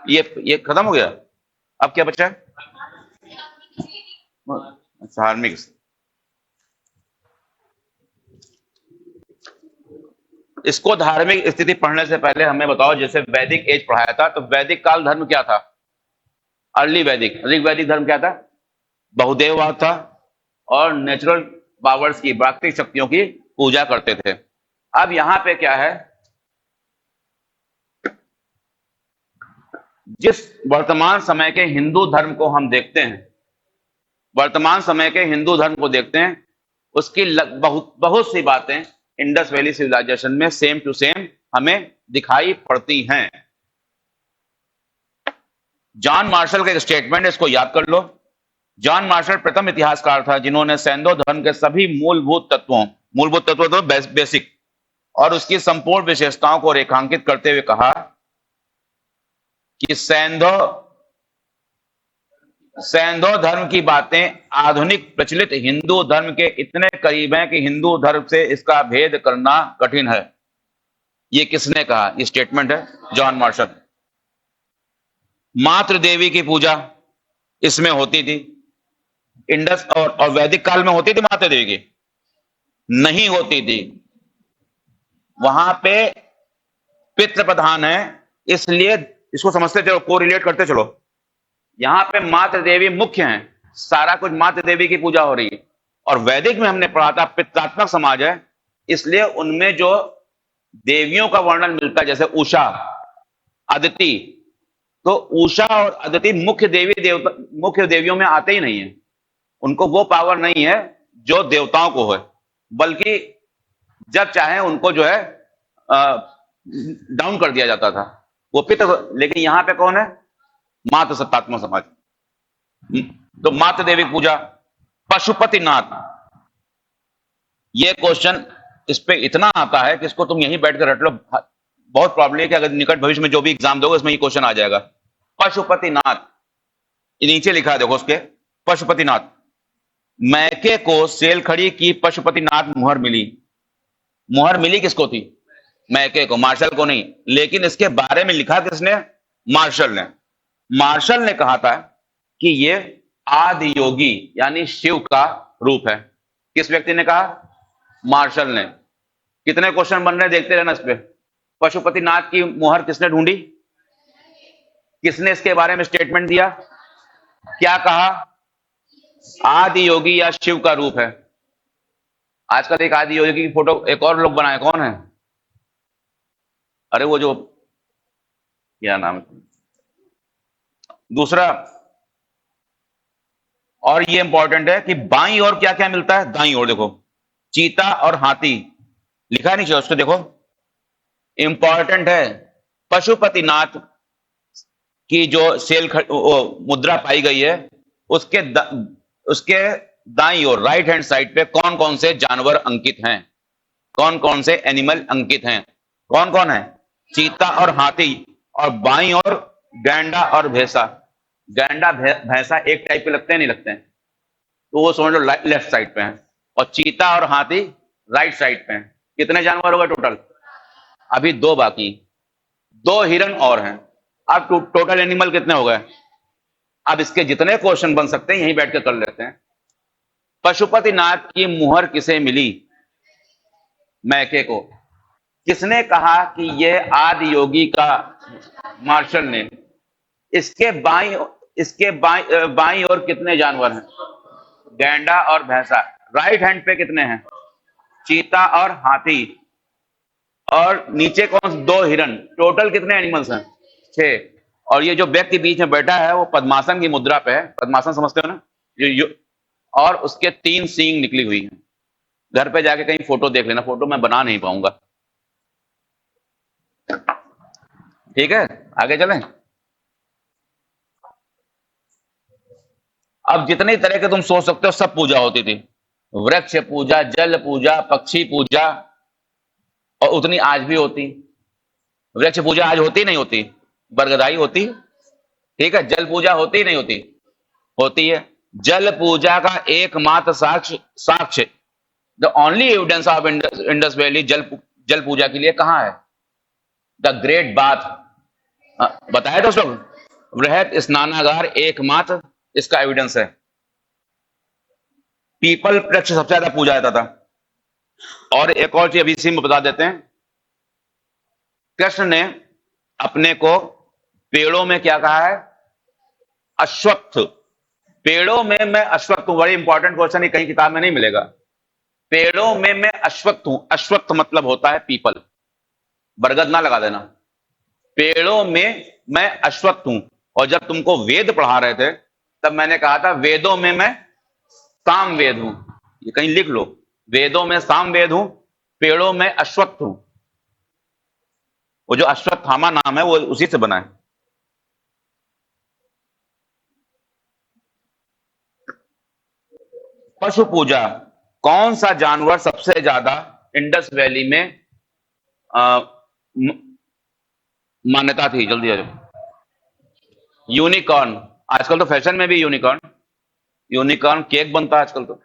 ये खत्म हो गया। अब क्या बचा है? धार्मिक। इसको धार्मिक स्थिति पढ़ने से पहले हमें बताओ, जैसे वैदिक एज पढ़ाया था, तो वैदिक काल धर्म क्या था? अर्ली वैदिक, वैदिक धर्म क्या था? बहुदेववाद था और नेचुरल पावर्स की, प्राकृतिक शक्तियों की पूजा करते थे। अब यहां पे क्या है, जिस वर्तमान समय के हिंदू धर्म को हम देखते हैं, वर्तमान समय के हिंदू धर्म को देखते हैं, उसकी बहुत सी बातें इंडस वैली सिविलाइजेशन में सेम टू सेम हमें दिखाई पड़ती हैं। जॉन मार्शल का एक स्टेटमेंट है, इसको याद कर लो। जॉन मार्शल प्रथम इतिहासकार था जिन्होंने सैंधो धर्म के सभी मूलभूत तत्वों तो बेसिक और उसकी संपूर्ण विशेषताओं को रेखांकित करते हुए कहा कि सैंधो सैंधव धर्म की बातें आधुनिक प्रचलित हिंदू धर्म के इतने करीब हैं कि हिंदू धर्म से इसका भेद करना कठिन है। ये किसने कहा? ये स्टेटमेंट है जॉन मार्शल। मातृ देवी की पूजा इसमें होती थी, इंडस और वैदिक काल में होती थी मातृ देवी की? नहीं होती थी। वहां पे पितृ प्रधान है, इसलिए इसको समझते चलो, कोरिलेट करते चलो। यहां पे मातृ देवी मुख्य हैं, सारा कुछ मातृ देवी की पूजा हो रही है। और वैदिक में हमने पढ़ा था पितृत्मक समाज है, इसलिए उनमें जो देवियों का वर्णन मिलता है, जैसे उषा, अदिति, तो उषा और अदिति मुख्य देवियों में आते ही नहीं है। उनको वो पावर नहीं है जो देवताओं को है, बल्कि जब चाहे उनको जो है डाउन कर दिया जाता था, वो पितृ। लेकिन यहां पे कौन है? मातृ सत्तात्मक समाज। तो मातृ देवी पूजा। पशुपतिनाथ, ये क्वेश्चन इस पे इतना आता है कि इसको तुम यहीं बैठ कर रट लो। बहुत प्रॉब्लम है कि अगर निकट भविष्य में जो भी एग्जाम दोगे इसमें ये क्वेश्चन आ जाएगा। पशुपतिनाथ, ये नीचे लिखा है देखो उसके, पशुपतिनाथ। मैके को सेलखड़ी की पशुपतिनाथ मुहर मिली। मुहर मिली किसको थी? मैके को, मार्शल को नहीं। लेकिन इसके बारे में लिखा किसने? मार्शल ने। मार्शल ने कहा था कि ये आदि योगी यानी शिव का रूप है। किस व्यक्ति ने कहा? मार्शल ने। कितने क्वेश्चन बन रहे देखते रहना इस पे। पशुपतिनाथ की मुहर किसने ढूंढी? किसने इसके बारे में स्टेटमेंट दिया? क्या कहा? आदि योगी या शिव का रूप है। आजकल एक आदि योगी की फोटो एक और लोग बनाए, कौन है? अरे वो जो, क्या नाम है दूसरा। और ये इंपॉर्टेंट है कि बाईं ओर क्या क्या मिलता है। दाईं ओर देखो, चीता और हाथी लिखा नहीं चाहिए उसको, देखो इंपॉर्टेंट है। पशुपतिनाथ की जो मुद्रा पाई गई है, उसके दाईं ओर राइट हैंड साइड पे कौन कौन से जानवर अंकित हैं? कौन कौन से एनिमल अंकित हैं? कौन कौन है? चीता और हाथी। और बाईं ओर गैंडा और भैंसा। गैंडा भैंसा एक टाइप के लगते हैं, नहीं लगते हैं? तो वो समझ लो लेफ्ट साइड पे हैं, और चीता और हाथी राइट साइड पे हैं। कितने जानवर हो गए टोटल? अभी 2 बाकी, 2 हिरन और हैं। अब टोटल एनिमल कितने हो गए? अब इसके जितने क्वेश्चन बन सकते हैं यहीं बैठ के कर लेते हैं। पशुपतिनाथ की मुहर किसे मिली? मैके को। किसने कहा कि यह आदि योगी का? मार्शल ने। इसके बाईं ओर कितने जानवर हैं? गैंडा और भैंसा। राइट हैंड पे कितने हैं? चीता और हाथी। और नीचे कौन? 2 हिरन। टोटल कितने एनिमल्स हैं? 6। और ये जो व्यक्ति बीच में बैठा है वो पद्मासन की मुद्रा पे है। पद्मासन समझते हो ना? और उसके 3 सींग निकली हुई हैं। घर पे जाके कहीं फोटो देख लेना, फोटो मैं बना नहीं पाऊंगा। ठीक है, आगे चलें। अब जितने तरह के तुम सोच सकते हो सब पूजा होती थी। वृक्ष पूजा, जल पूजा, पक्षी पूजा, और उतनी आज भी होती। वृक्ष पूजा आज होती नहीं होती? बरगदाई होती, ठीक है। जल पूजा होती नहीं होती? होती है। जल पूजा का एकमात्र साक्ष्य the only evidence of Indus valley जल पूजा के लिए कहां है? The great bath. बताया दोस्तों, वृहत स्नानागार एकमात्र इसका एविडेंस है। पीपल वृक्ष सबसे ज्यादा पूजा जाता था। और एक और चीज अभी इसी में बता देते हैं। कृष्ण ने अपने को पेड़ों में क्या कहा है? अश्वत्थ। पेड़ों में मैं अश्वत्थ हूं। बड़ी इंपॉर्टेंट क्वेश्चन है, कहीं किताब में नहीं मिलेगा। पेड़ों में मैं अश्वत्थ हूं। अश्वत्थ मतलब होता है पीपल, बरगद ना लगा देना। पेड़ों में मैं अश्वत्थ हूं। और जब तुमको वेद पढ़ा रहे थे तब मैंने कहा था वेदों में मैं सामवेद हूं। ये कहीं लिख लो, वेदों में सामवेद हूं, पेड़ों में अश्वत्थ हूं। वो जो अश्वत्थामा नाम है वो उसी से बना है। पशु पूजा। कौन सा जानवर सबसे ज्यादा इंडस वैली में मान्यता थी? जल्दी आ जाओ। यूनिकॉर्न। आजकल तो फैशन में भी यूनिकॉर्न, यूनिकॉर्न केक बनता है आजकल तो।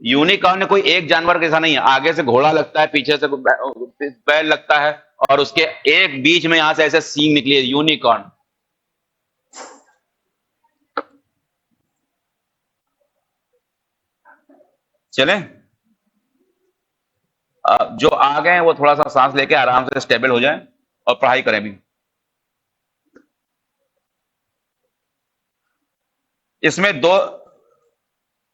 यूनिकॉर्न कोई एक जानवर जैसा नहीं है, आगे से घोड़ा लगता है, पीछे से बैल लगता है, और उसके एक बीच में यहां से ऐसे सींग निकली है, यूनिकॉर्न। चले, जो आ गए हैं वो थोड़ा सा सांस लेके आराम से स्टेबल हो जाए और पढ़ाई करें भी। इसमें दो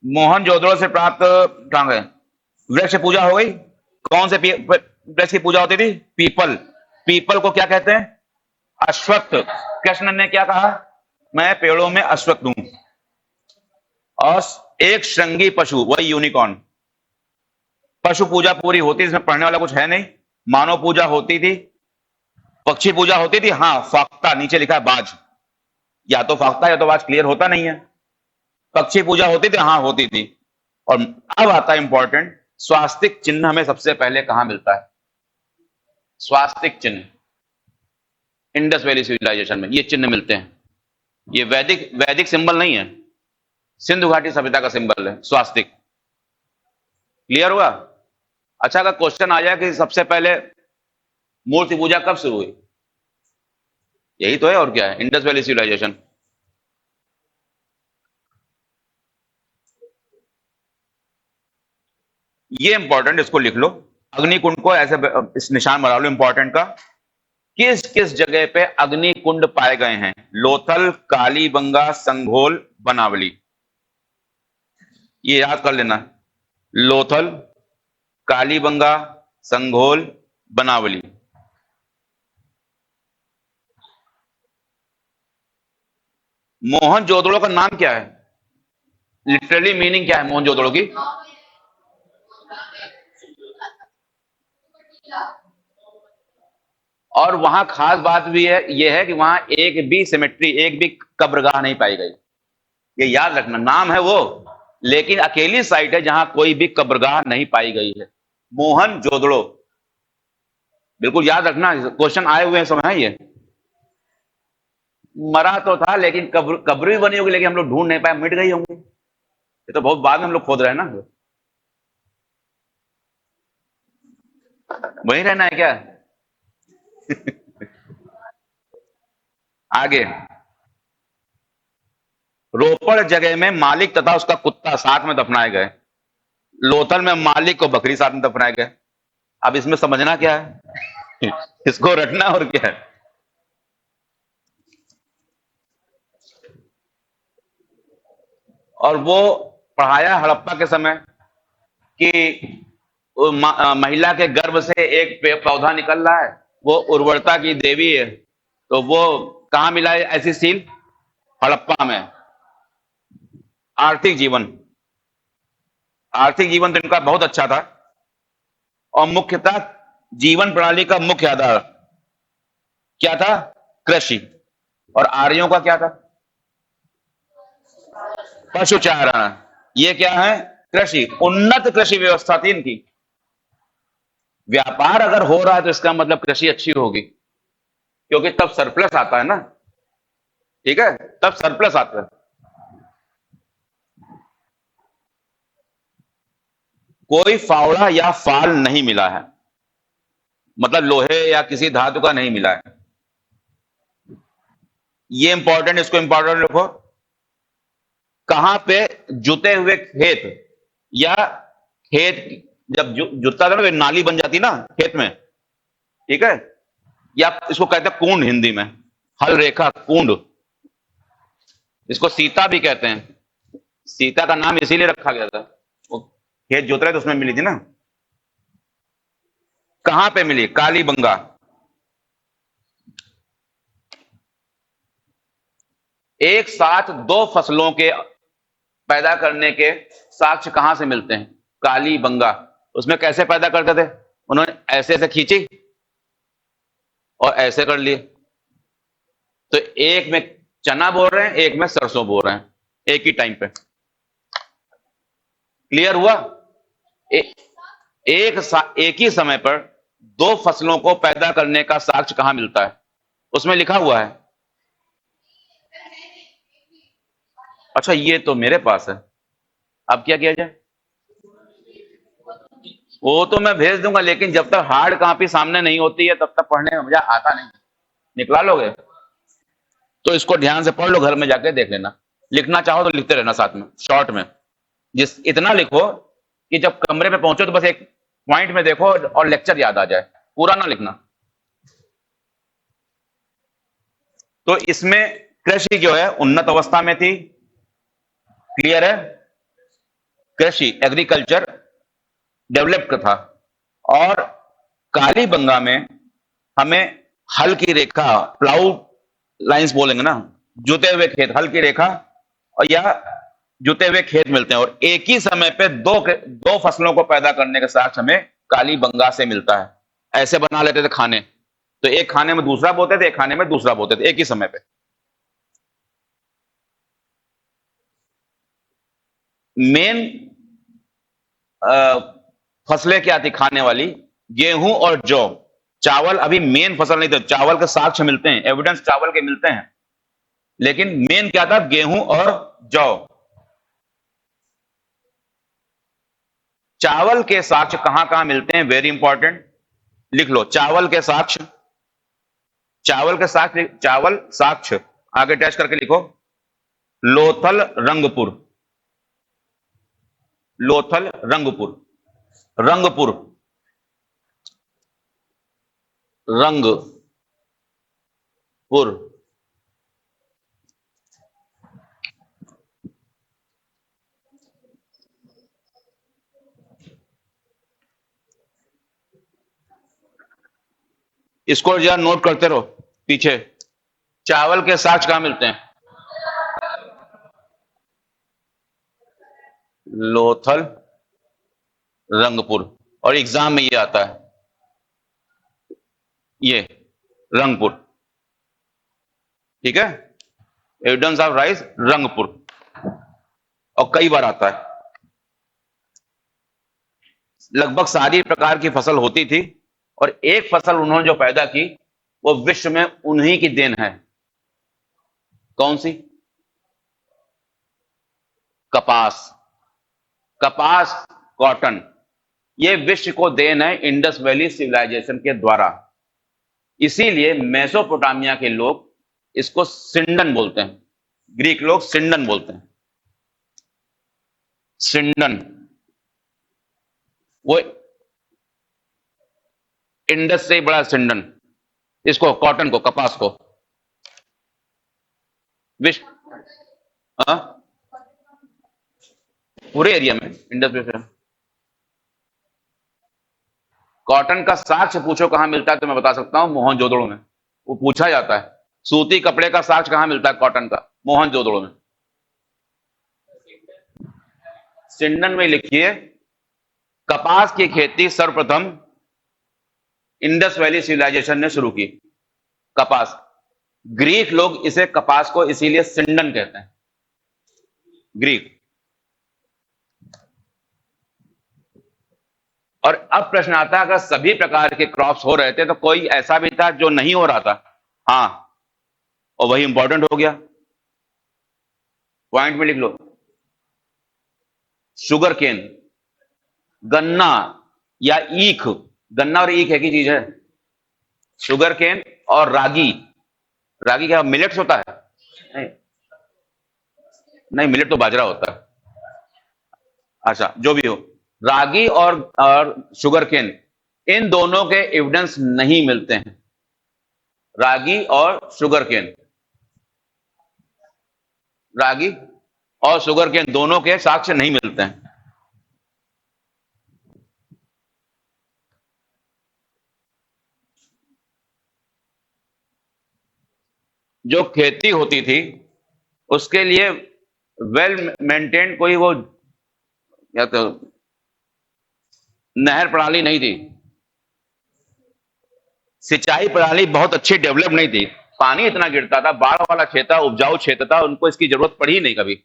मोहनजोदड़ो से प्राप्त कहां गए, वृक्ष पूजा हो गई। कौन से वृक्ष की पूजा होती थी? पीपल। पीपल को क्या कहते हैं? अश्वत्थ। कृष्ण ने क्या कहा? मैं पेड़ों में अश्वत्थ हूं। और एक श्रृंगी पशु, वही यूनिकॉर्न। पशु पूजा पूरी होती, इसमें पढ़ने वाला कुछ है नहीं। मानव पूजा होती थी, पक्षी पूजा होती थी, हाँ फाख्ता, नीचे लिखा है बाज, या तो फाख्ता या तो बाज, क्लियर होता नहीं है। पक्षी पूजा होती थी, हाँ होती थी। और अब आता है इंपॉर्टेंट, स्वास्तिक चिन्ह हमें सबसे पहले कहां मिलता है? स्वास्तिक चिन्ह इंडस वैली सिविलाइजेशन में ये चिन्ह मिलते हैं। ये वैदिक वैदिक सिंबल नहीं है, सिंधु घाटी सभ्यता का सिंबल है स्वास्तिक। क्लियर हुआ? अच्छा, अगर क्वेश्चन आ जाए कि सबसे पहले मूर्ति पूजा कब शुरू हुई, यही तो है, और क्या है? Indus valley civilisation. ये इंपॉर्टेंट, इसको लिख लो, अग्निकुंड को ऐसे इस निशान बना लो इंपॉर्टेंट का। किस किस जगह पे अग्निकुंड पाए गए हैं? लोथल, कालीबंगा, संघोल, बनावली। ये याद कर लेना, लोथल, कालीबंगा, संघोल, बनावली। मोहनजोदड़ो का नाम क्या है? लिटरली मीनिंग क्या है मोहनजोदड़ो की? और वहां खास बात भी है, यह है कि वहां एक भी सिमेट्री, एक भी कब्रगाह नहीं पाई गई। ये याद रखना, नाम है वो, लेकिन अकेली साइट है जहां कोई भी कब्रगाह नहीं पाई गई है। मोहनजोदड़ो, बिल्कुल याद रखना, क्वेश्चन आए हुए हैं समय। ये मरा तो था, लेकिन कब्र भी बनी होगी, लेकिन हम लोग ढूंढ नहीं पाए, मिट गई होंगी। ये तो बहुत बाद में हम लोग खोद रहे हैं ना। वहीं रहना है क्या? आगे, रोपड़ जगह में मालिक तथा उसका कुत्ता साथ में दफनाए गए। लोथल में मालिक को बकरी साथ में दफनाए गए। अब इसमें समझना क्या है? इसको रटना, और क्या है। और वो पढ़ाया हड़प्पा के समय कि महिला के गर्भ से एक पौधा निकल रहा है, वो उर्वरता की देवी है। तो वो कहां मिला है ऐसी सील? हड़प्पा में। आर्थिक जीवन, आर्थिक जीवन तो इनका बहुत अच्छा था, और मुख्यतः जीवन प्रणाली का मुख्य आधार क्या था? कृषि। और आर्यों का क्या था? पशुचारण। ये क्या है? कृषि। उन्नत कृषि व्यवस्था थी इनकी। व्यापार अगर हो रहा है तो इसका मतलब कृषि अच्छी होगी, क्योंकि तब सरप्लस आता है ना। ठीक है, तब सरप्लस आता है। कोई फावड़ा या फाल नहीं मिला है, मतलब लोहे या किसी धातु का नहीं मिला है। ये इंपॉर्टेंट, इसको इंपॉर्टेंट रखो। कहां पे जुते हुए खेत, या खेत जब जुतता था ना, नाली बन जाती ना खेत में, ठीक है, या इसको कहते हैं कुंड हिंदी में, हल रेखा कुंड। इसको सीता भी कहते हैं। सीता का नाम इसीलिए रखा गया था, वो खेत जोत रहे तो उसमें मिली थी ना। कहां पे मिली? कालीबंगा। एक साथ दो फसलों के पैदा करने के साक्ष्य कहां से मिलते हैं? कालीबंगा। उसमें कैसे पैदा करते थे? उन्होंने ऐसे ऐसे खींची और ऐसे कर लिए। तो एक में चना बोल रहे हैं, एक में सरसों बोल रहे हैं, एक ही टाइम पे। क्लियर हुआ? एक ही समय पर दो फसलों को पैदा करने का साक्ष्य कहां मिलता है? उसमें लिखा हुआ है। अच्छा, ये तो मेरे पास है, अब क्या किया जाए? वो तो मैं भेज दूंगा, लेकिन जब तक हार्ड कॉपी सामने नहीं होती है तब तक पढ़ने में मजा आता नहीं। निकला लोगे तो इसको ध्यान से पढ़ लो, घर में जाके देख लेना। लिखना चाहो तो लिखते रहना साथ में, शॉर्ट में। जिस इतना लिखो कि जब कमरे पे पहुंचो तो बस एक पॉइंट में देखो और लेक्चर याद आ जाए, पूरा ना लिखना। तो इसमें कृषि जो है उन्नत अवस्था में थी, क्लियर है? कृषि, एग्रीकल्चर डेवलप्ड था। और कालीबंगा में हमें हल की रेखा, प्लाउ लाइंस बोलेंगे ना, जुते हुए खेत, हल की रेखा और या जुते हुए खेत मिलते हैं। और एक ही समय पे दो फसलों को पैदा करने के साथ हमें कालीबंगा से मिलता है। ऐसे बना लेते थे खाने, तो एक खाने में दूसरा बोते थे, एक खाने में दूसरा बोते थे, एक ही समय पे। मेन फसलें क्या थी खाने वाली? गेहूं और जौ। चावल अभी मेन फसल नहीं था, चावल के साक्ष्य मिलते हैं, एविडेंस चावल के मिलते हैं, लेकिन मेन क्या था? गेहूं और जौ। चावल के साक्ष्य कहां कहां मिलते हैं? वेरी इंपॉर्टेंट, लिख लो। चावल के साक्ष्य, चावल के साक्ष्य, चावल साक्ष्य आगे अटैच करके लिखो। लोथल रंगपुर, लोथल रंगपुर, रंगपुर, रंगपुर। इसको जरा नोट करते रहो पीछे। चावल के साक्ष्य कहां मिलते हैं? लोथल रंगपुर। और एग्जाम में ये आता है, ये रंगपुर, ठीक है? एविडेंस ऑफ राइस रंगपुर, और कई बार आता है। लगभग सारी प्रकार की फसल होती थी, और एक फसल उन्होंने जो पैदा की वो विश्व में उन्हीं की देन है। कौन सी? कपास, कपास, कॉटन। ये विश्व को देन है इंडस वैली सिविलाइजेशन के द्वारा। इसीलिए मेसोपोटामिया के लोग इसको सिंडन बोलते हैं, ग्रीक लोग सिंडन बोलते हैं, सिंडन। वो इंडस से बड़ा सिंडन, इसको कॉटन को, कपास को। विश्व हाँ? पूरे एरिया में इंडस में। कॉटन का साक्ष्य पूछो कहां मिलता है तो मैं बता सकता हूं, मोहनजोदड़ो में। वो पूछा जाता है, सूती कपड़े का साक्ष्य कहां मिलता है कॉटन का? मोहनजोदड़ो में। सिंडन में लिखिए, कपास की खेती सर्वप्रथम इंडस वैली सिविलाइजेशन ने शुरू की। कपास, ग्रीक लोग इसे, कपास को इसीलिए सिंडन कहते हैं, ग्रीक। और अब प्रश्न आता है, अगर सभी प्रकार के क्रॉप्स हो रहे थे तो कोई ऐसा भी था जो नहीं हो रहा था? हाँ, और वही इंपॉर्टेंट हो गया, पॉइंट में लिख लो। शुगर केन, गन्ना या ईख। गन्ना और ईख एक ही चीज है। शुगर केन और रागी। रागी क्या मिलेट्स होता है? नहीं, नहीं, मिलेट तो बाजरा होता है। अच्छा, जो भी हो, रागी और शुगर केन, इन दोनों के एविडेंस नहीं मिलते हैं। रागी और शुगर केन, रागी और शुगर केन दोनों के साक्ष्य नहीं मिलते हैं। जो खेती होती थी उसके लिए वेल मेंटेन्ड कोई वो या तो नहर प्रणाली नहीं थी, सिंचाई प्रणाली बहुत अच्छी डेवलप नहीं थी, पानी इतना गिरता था, बाढ़ वाला क्षेत्र, उपजाऊ क्षेत्र था, उनको इसकी जरूरत पड़ी ही नहीं कभी।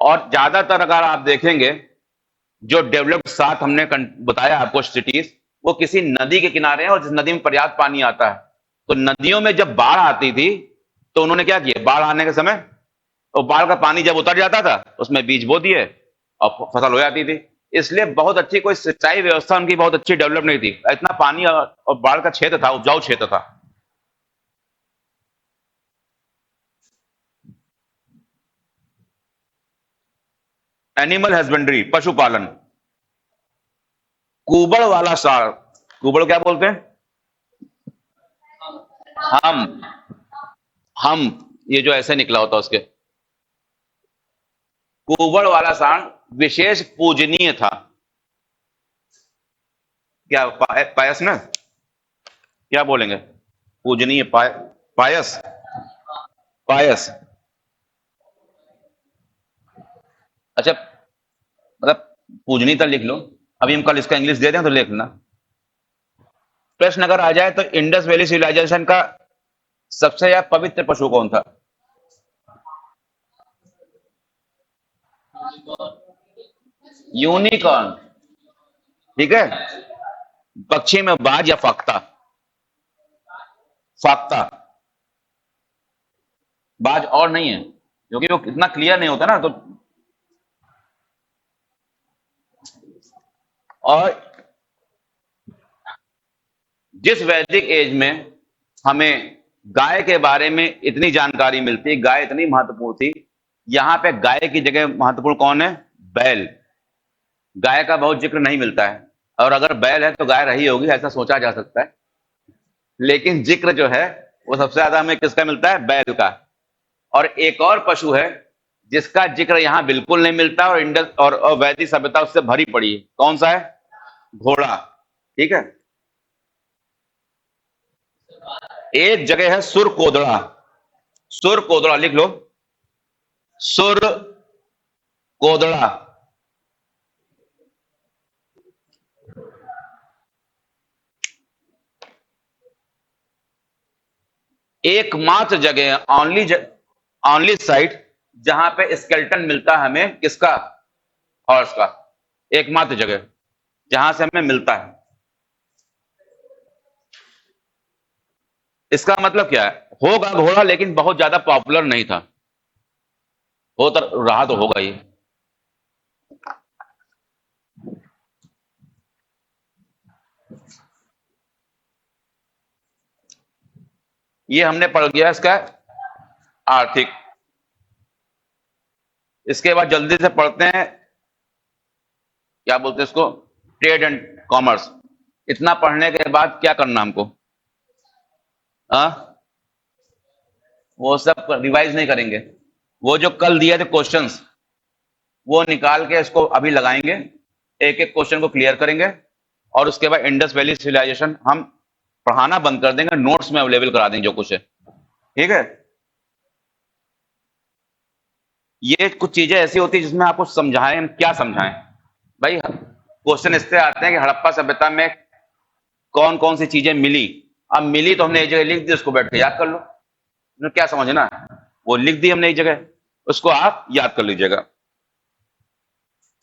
और ज्यादातर अगर आप देखेंगे जो डेवलप्ड साथ हमने बताया आपको सिटीज, वो किसी नदी के किनारे है और जिस नदी में पर्याप्त पानी आता है। तो नदियों में जब बाढ़ आती थी तो उन्होंने क्या किया, बाढ़ आने के समय तो बाढ़ का पानी जब उतर जाता था उसमें बीज बो दिए और फसल हो जाती थी। इसलिए बहुत अच्छी कोई सिंचाई व्यवस्था उनकी बहुत अच्छी डेवलप नहीं थी, इतना पानी और बाढ़ का क्षेत्र था, उपजाऊ क्षेत्र था। एनिमल हस्बेंड्री, पशुपालन। कुबड़ वाला साग, कुबड़ क्या बोलते हैं? हम हम ये जो ऐसे निकला होता उसके, कुबड़ वाला सांड विशेष पूजनीय था। क्या पायस ना, क्या बोलेंगे? पूजनीय, पायस, पायस। अच्छा, मतलब पूजनीय तो लिख लो, अभी हम कल इसका इंग्लिश दे दें तो लिख लेना। प्रश्न अगर आ जाए तो इंडस वैली सिविलाइजेशन का सबसे ज्यादा पवित्र पशु कौन था? यूनिकॉर्न, ठीक है। पक्षी में बाज या फाख्ता? फाख्ता, बाज और नहीं है, क्योंकि वो इतना क्लियर नहीं होता ना तो। और जिस वैदिक एज में हमें गाय के बारे में इतनी जानकारी मिलती, गाय इतनी महत्वपूर्ण थी, यहां पे गाय की जगह महत्वपूर्ण कौन है? बैल। गाय का बहुत जिक्र नहीं मिलता है, और अगर बैल है तो गाय रही होगी ऐसा सोचा जा सकता है, लेकिन जिक्र जो है वो सबसे ज्यादा हमें किसका मिलता है? बैल का। और एक और पशु है जिसका जिक्र यहां बिल्कुल नहीं मिलता और इंडस और वैदिक सभ्यता उससे भरी पड़ी है, कौन सा है? घोड़ा, ठीक है। एक जगह है सुर कोदड़ा, सुर कोदड़ा लिख लो, सुर कोदड़ा। एकमात्र जगह, ऑनली साइट जहां पे स्केल्टन मिलता है हमें, किसका? हॉर्स का। एकमात्र जगह जहां से हमें मिलता है। इसका मतलब क्या है? होगा घोड़ा, लेकिन बहुत ज्यादा पॉपुलर नहीं था, हो तो रहा तो होगा ये। ये हमने पढ़ गया इसका आर्थिक। इसके बाद जल्दी से पढ़ते हैं, क्या बोलते हैं इसको? Trade and commerce. इतना पढ़ने के बाद क्या करना हमको? हाँ, वो सब रिवाइज नहीं करेंगे, वो जो कल दिए थे क्वेश्चंस वो निकाल के इसको अभी लगाएंगे, एक एक क्वेश्चन को क्लियर करेंगे, और उसके बाद इंडस वैली सिविलाइजेशन हम पढ़ाना बंद कर देंगे, नोट्स में अवेलेबल करा देंगे जो कुछ है, ठीक है। ये कुछ चीजें ऐसी होती है जिसमें आपको समझाएं, हम क्या समझाएं भाई? क्वेश्चन इससे आते हैं कि हड़प्पा सभ्यता में कौन कौन सी चीजें मिली। अब मिली तो हमने एक जगह लिख दी, उसको बैठ के याद कर लो, क्या समझना है? वो लिख दी हमने एक जगह, उसको आप याद कर लीजिएगा।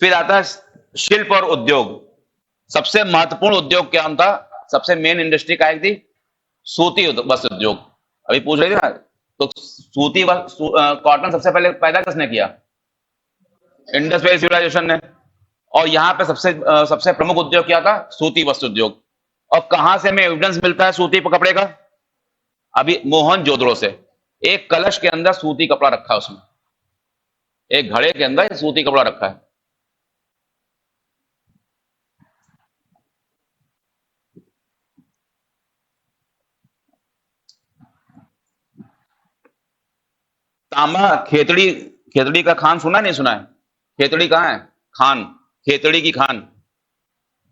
फिर आता है शिल्प और उद्योग। सबसे महत्वपूर्ण उद्योग क्या था? सबसे मेन इंडस्ट्री क्या थी? सूती वस्त्र उद्योग। अभी पूछ रहे थे ना, तो सूती कॉटन सबसे पहले पैदा किसने किया? इंडस वैली सिविलाइजेशन ने। और यहाँ पे सबसे प्रमुख उद्योग क्या था? सूती वस्त्र उद्योग। और कहां से हमें एविडेंस मिलता है सूती कपड़े का? अभी मोहनजोदड़ो से। एक कलश के अंदर सूती कपड़ा रखा है, उसमें एक घड़े के अंदर सूती कपड़ा रखा है। तांबा, खेतड़ी। खेतड़ी का खान सुना नहीं सुना है? खेतड़ी कहाँ है? खान, खेतड़ी की खान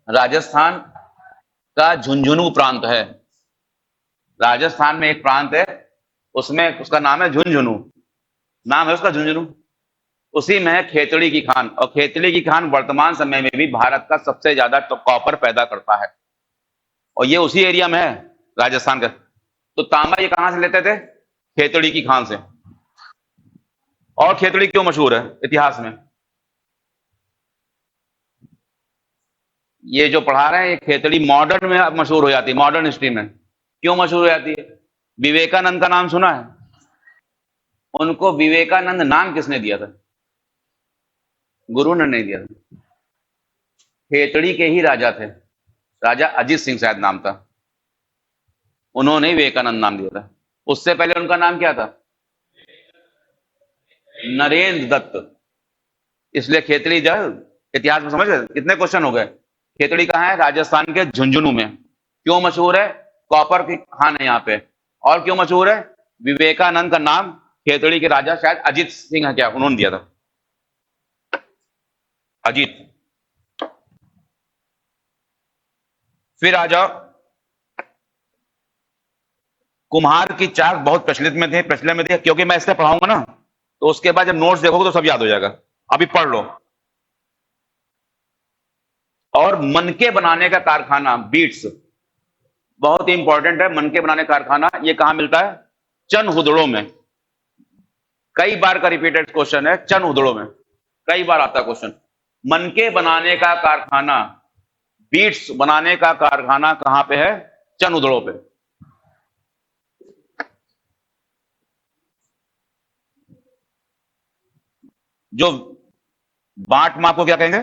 राजस्थान का झुंझुनू प्रांत है। राजस्थान में एक प्रांत है, उसमें उसका नाम है झुंझुनू, नाम है उसका झुंझुनू। उसी में है खेतड़ी की खान, और खेतड़ी की खान वर्तमान समय में भी भारत का सबसे ज्यादा तो कॉपर पैदा करता है, और ये उसी एरिया में है, राजस्थान का। तो तांबा ये कहां से लेते थे? खेतड़ी की खान से। और खेतड़ी क्यों मशहूर है इतिहास में? ये जो पढ़ा रहे हैं ये खेतड़ी मॉडर्न में अब मशहूर हो जाती है, मॉडर्न हिस्ट्री में क्यों मशहूर हो जाती है? विवेकानंद का नाम सुना है? उनको विवेकानंद नाम किसने दिया था? गुरु ने नहीं दिया था। खेतड़ी के ही राजा थे, राजा अजीत सिंह शायद नाम था, उन्होंने ही विवेकानंद नाम दिया था। उससे पहले उनका नाम क्या था? नरेंद्र दत्त। इसलिए खेतड़ी जो इतिहास में समझ गए कितने क्वेश्चन हो गए। खेतड़ी कहाँ है? राजस्थान के झुंझुनू में। क्यों मशहूर है? कॉपर की खान है यहाँ पे। और क्यों मशहूर है? विवेकानंद का नाम खेतड़ी के राजा शायद अजीत सिंह है क्या, उन्होंने दिया था, अजीत। फिर आ जाओ, कुम्हार की चाक बहुत प्रचलित में थे क्योंकि मैं इससे पढ़ाऊंगा ना, तो उसके बाद जब नोट्स देखोगे तो सब याद हो जाएगा। अभी पढ़ लो। और मनके बनाने का कारखाना बीट्स बहुत ही इंपॉर्टेंट है। मनके बनाने का कारखाना ये कहां मिलता है? चन हुदड़ों में। कई बार का रिपीटेड क्वेश्चन है, चन हुदड़ों में कई बार आता क्वेश्चन। मनके बनाने का कारखाना, बीट्स बनाने का कारखाना कहां पे है? चन हुदड़ों पे। जो बांट माप को क्या कहेंगे?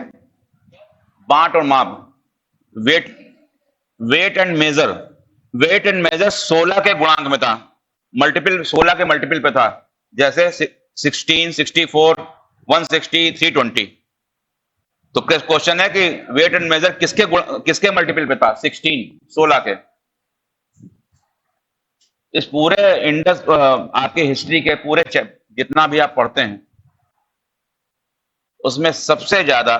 बांट और माप, weight, weight and measure. Weight and measure 16 के गुणांक में था, मल्टीपल 16 के मल्टीपल पे था, जैसे 16, 64, 160, 320। तो क्वेश्चन है कि वेट एंड मेजर किसके मल्टीपल पे था? 16 के। इस पूरे इंडस आपके हिस्ट्री के पूरे जितना भी आप पढ़ते हैं उसमें सबसे ज्यादा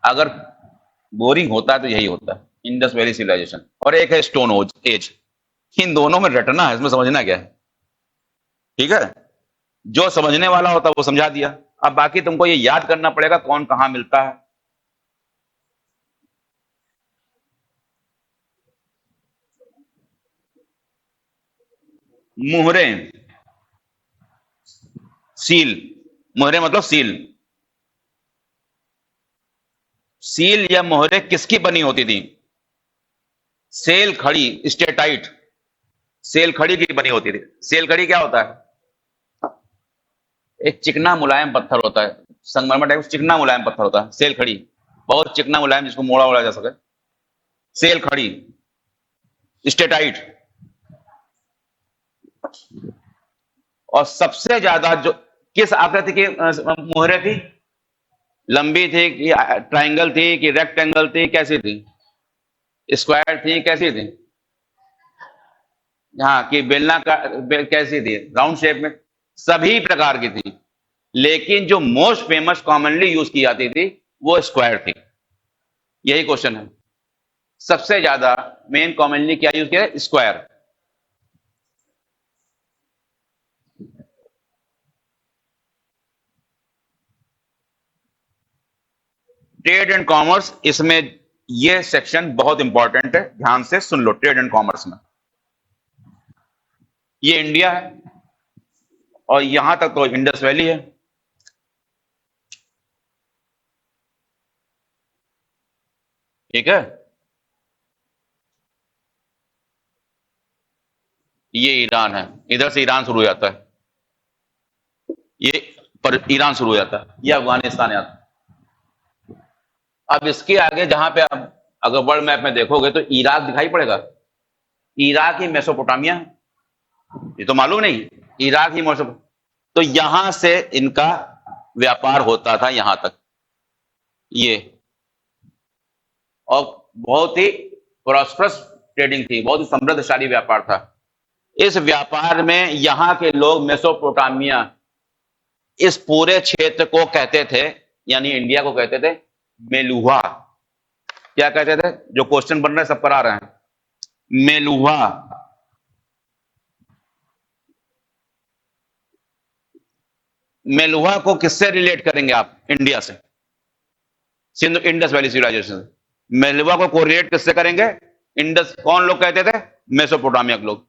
अगर बोरिंग होता है तो यही होता है, इंडस वैली सिविलाइजेशन। और एक है स्टोन एज। इन दोनों में रटना है, इसमें समझना क्या है, ठीक है? जो समझने वाला होता है वो समझा दिया। अब बाकी तुमको ये याद करना पड़ेगा कौन कहां मिलता है। मुहरे, सील। मुहरे मतलब सील। सील या मोहरे किसकी बनी होती थी? सेल खड़ी, स्टेटाइट। सेल खड़ी की बनी होती थी। सेल खड़ी क्या होता है? एक चिकना मुलायम पत्थर होता है, संगमरमर टाइप चिकना मुलायम पत्थर होता है सेल खड़ी। बहुत चिकना मुलायम, जिसको मोड़ा ओढ़ा जा सके। सेल खड़ी, स्टेटाइट। और सबसे ज्यादा जो किस आकृति की मोहरे थी? लंबी थी कि ट्रायंगल थी कि रेक्टेंगल थी, कैसी थी? स्क्वायर थी, कैसी थी? हाँ, कि बेलना का कैसी थी? राउंड शेप में। सभी प्रकार की थी, लेकिन जो मोस्ट फेमस कॉमनली यूज की जाती थी वो स्क्वायर थी। यही क्वेश्चन है, सबसे ज्यादा मेन कॉमनली क्या यूज किया? स्क्वायर। ट्रेड एंड कॉमर्स, इसमें ये सेक्शन बहुत इंपॉर्टेंट है, ध्यान से सुन लो। ट्रेड एंड कॉमर्स में ये इंडिया है और यहां तक तो इंडस वैली है। ठीक है, ये ईरान है, इधर से ईरान शुरू हो जाता है, ये पर ईरान शुरू हो जाता है, ये अफगानिस्तान आता है। अब इसके आगे जहां पे आप अगर वर्ल्ड मैप में देखोगे तो इराक दिखाई पड़ेगा। इराक ही मेसोपोटामिया है, ये तो मालूम नहीं? इराक ही मेसो, तो यहां से इनका व्यापार होता था यहां तक, ये। और बहुत ही प्रॉस्परस ट्रेडिंग थी, बहुत ही समृद्धशाली व्यापार था। इस व्यापार में यहां के लोग मेसोपोटामिया, इस पूरे क्षेत्र को कहते थे, यानी इंडिया को कहते थे मेलुहा। क्या कहते थे? जो क्वेश्चन बन रहे हैं सब करा रहे हैं, मेलुहा। मेलुहा को किससे रिलेट करेंगे आप? इंडिया से, सिंधु इंडस वैली सिविलाइजेशन से। मेलुहा को कोरिलेट किससे करेंगे? इंडस। कौन लोग कहते थे? मेसोपोटामिया के लोग।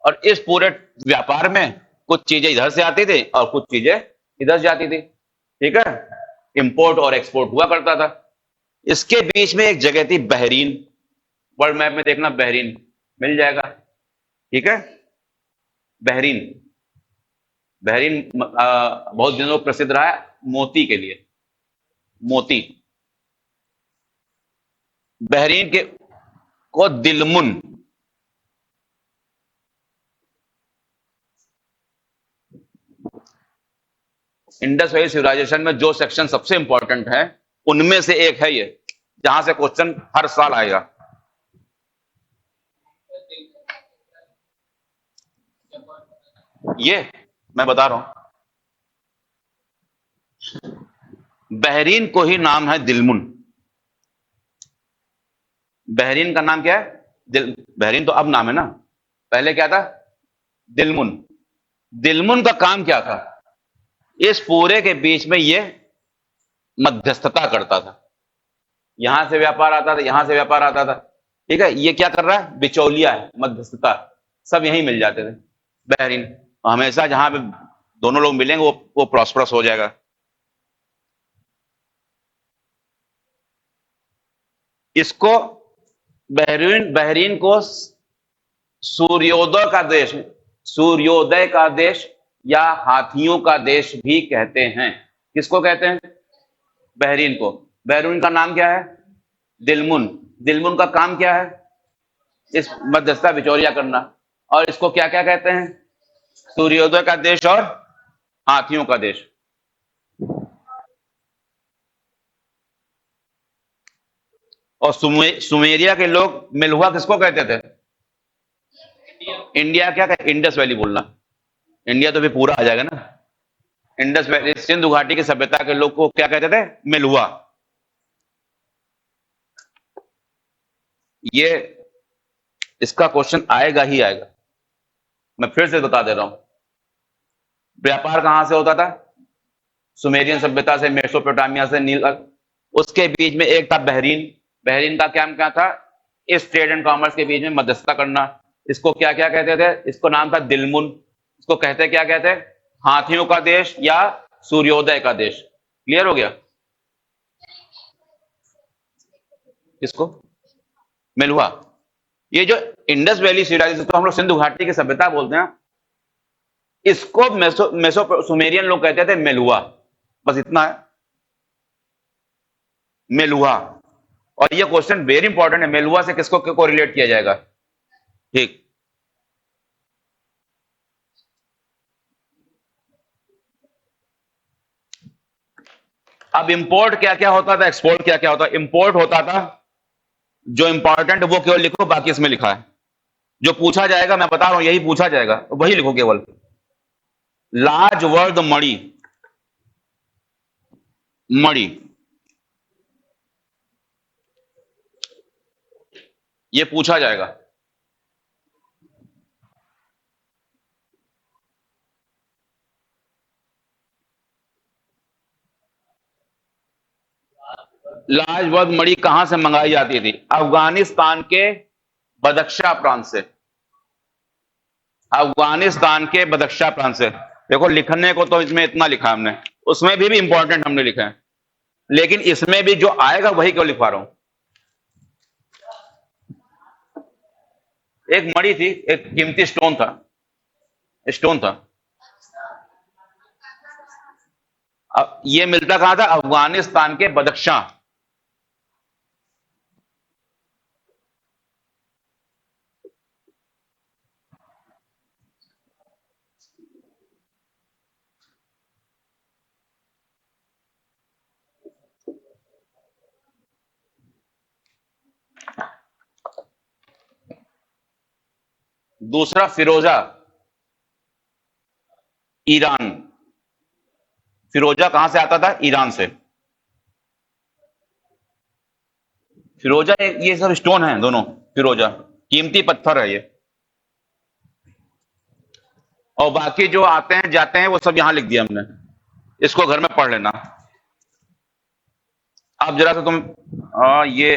और इस पूरे व्यापार में कुछ चीजें इधर से आती थी और कुछ चीजें इधर से आती थी, ठीक है? इंपोर्ट और एक्सपोर्ट हुआ करता था। इसके बीच में एक जगह थी बहरीन, वर्ल्ड मैप में देखना, बहरीन मिल जाएगा, ठीक है। बहरीन, बहरीन बहुत दिनों प्रसिद्ध रहा है मोती के लिए, मोती। बहरीन के को दिलमुन, इंडस वैली सिविलाइजेशन में जो सेक्शन सबसे इंपॉर्टेंट है उनमें से एक है ये, जहां से क्वेश्चन हर साल आएगा। ये मैं बता रहा हूं, बहरीन को ही नाम है दिलमुन। बहरीन का नाम क्या है? बहरीन तो अब नाम है ना, पहले क्या था? दिलमुन। दिलमुन का काम क्या था? इस पूरे के बीच में ये मध्यस्थता करता था, यहां से व्यापार आता था, यहां से व्यापार आता था, ठीक है। ये क्या कर रहा है? बिचौलिया है, मध्यस्थता, सब यहीं मिल जाते थे बहरीन। हमेशा जहां पे दोनों लोग मिलेंगे वो प्रॉस्परस हो जाएगा। इसको बहरीन, बहरीन को सूर्योदय का देश, सूर्योदय का देश या हाथियों का देश भी कहते हैं। किसको कहते हैं? बहरीन को। बहरीन का नाम क्या है? दिलमुन। दिलमुन का काम क्या है? इस मध्यस्थता, बिचौलिया करना। और इसको क्या क्या कहते हैं? सूर्योदय का देश और हाथियों का देश। और सुमेरिया के लोग मिलहुआ किसको कहते थे? इंडिया क्या कहते? इंडस वैली बोलना, इंडिया तो भी पूरा आ जाएगा ना। इंडस वैली, सिंधु घाटी की सभ्यता के लोग को क्या कहते थे? मिलहुआ। ये इसका क्वेश्चन आएगा ही आएगा, मैं फिर से बता दे रहा हूं। व्यापार कहां से होता था? सुमेरियन सभ्यता से, मेसोपोटामिया से, नील, उसके बीच में एक था बहरीन। बहरीन का क्या था? इस ट्रेड एंड कॉमर्स के बीच में मध्यस्थता करना। इसको क्या क्या कहते थे? इसको नाम था दिलमुन। इसको कहते क्या कहते? हाथियों का देश या सूर्योदय का देश। क्लियर हो गया? इसको मिलहुआ। ये जो इंडस वैली सिविलाइजेशन, तो हम लोग सिंधु घाटी की सभ्यता बोलते हैं, इसको सुमेरियन लोग कहते थे मेलुआ। बस इतना है, मेलुआ। और ये क्वेश्चन वेरी इंपॉर्टेंट है, मेलुआ से किसको कोरिलेट किया जाएगा? ठीक। अब इंपोर्ट क्या क्या होता था, एक्सपोर्ट क्या क्या होता? इंपोर्ट होता था, जो इंपॉर्टेंट वो केवल लिखो, बाकी इसमें लिखा है। जो पूछा जाएगा, मैं बता रहा हूं, यही पूछा जाएगा, वही लिखो केवल। लाजवर्द मणि, मणि, ये पूछा जाएगा। लाजवर्द मणि कहां से मंगाई जाती थी? अफगानिस्तान के बदख्शा प्रांत से। अफगानिस्तान के बदख्शा प्रांत से। देखो, लिखने को तो इसमें इतना लिखा हमने, उसमें भी इंपॉर्टेंट हमने लिखा है, लेकिन इसमें भी जो आएगा वही क्यों लिखवा रहा हूं। एक मणि थी, एक कीमती स्टोन था, स्टोन था। अब ये मिलता कहां था? अफगानिस्तान के बदख्शा। दूसरा फिरोजा, ईरान। फिरोजा कहां से आता था? ईरान से। फिरोजा, ये सब स्टोन है दोनों, फिरोजा कीमती पत्थर है ये। और बाकी जो आते हैं जाते हैं वो सब यहां लिख दिया हमने, इसको घर में पढ़ लेना। अब जरा सा तुम ये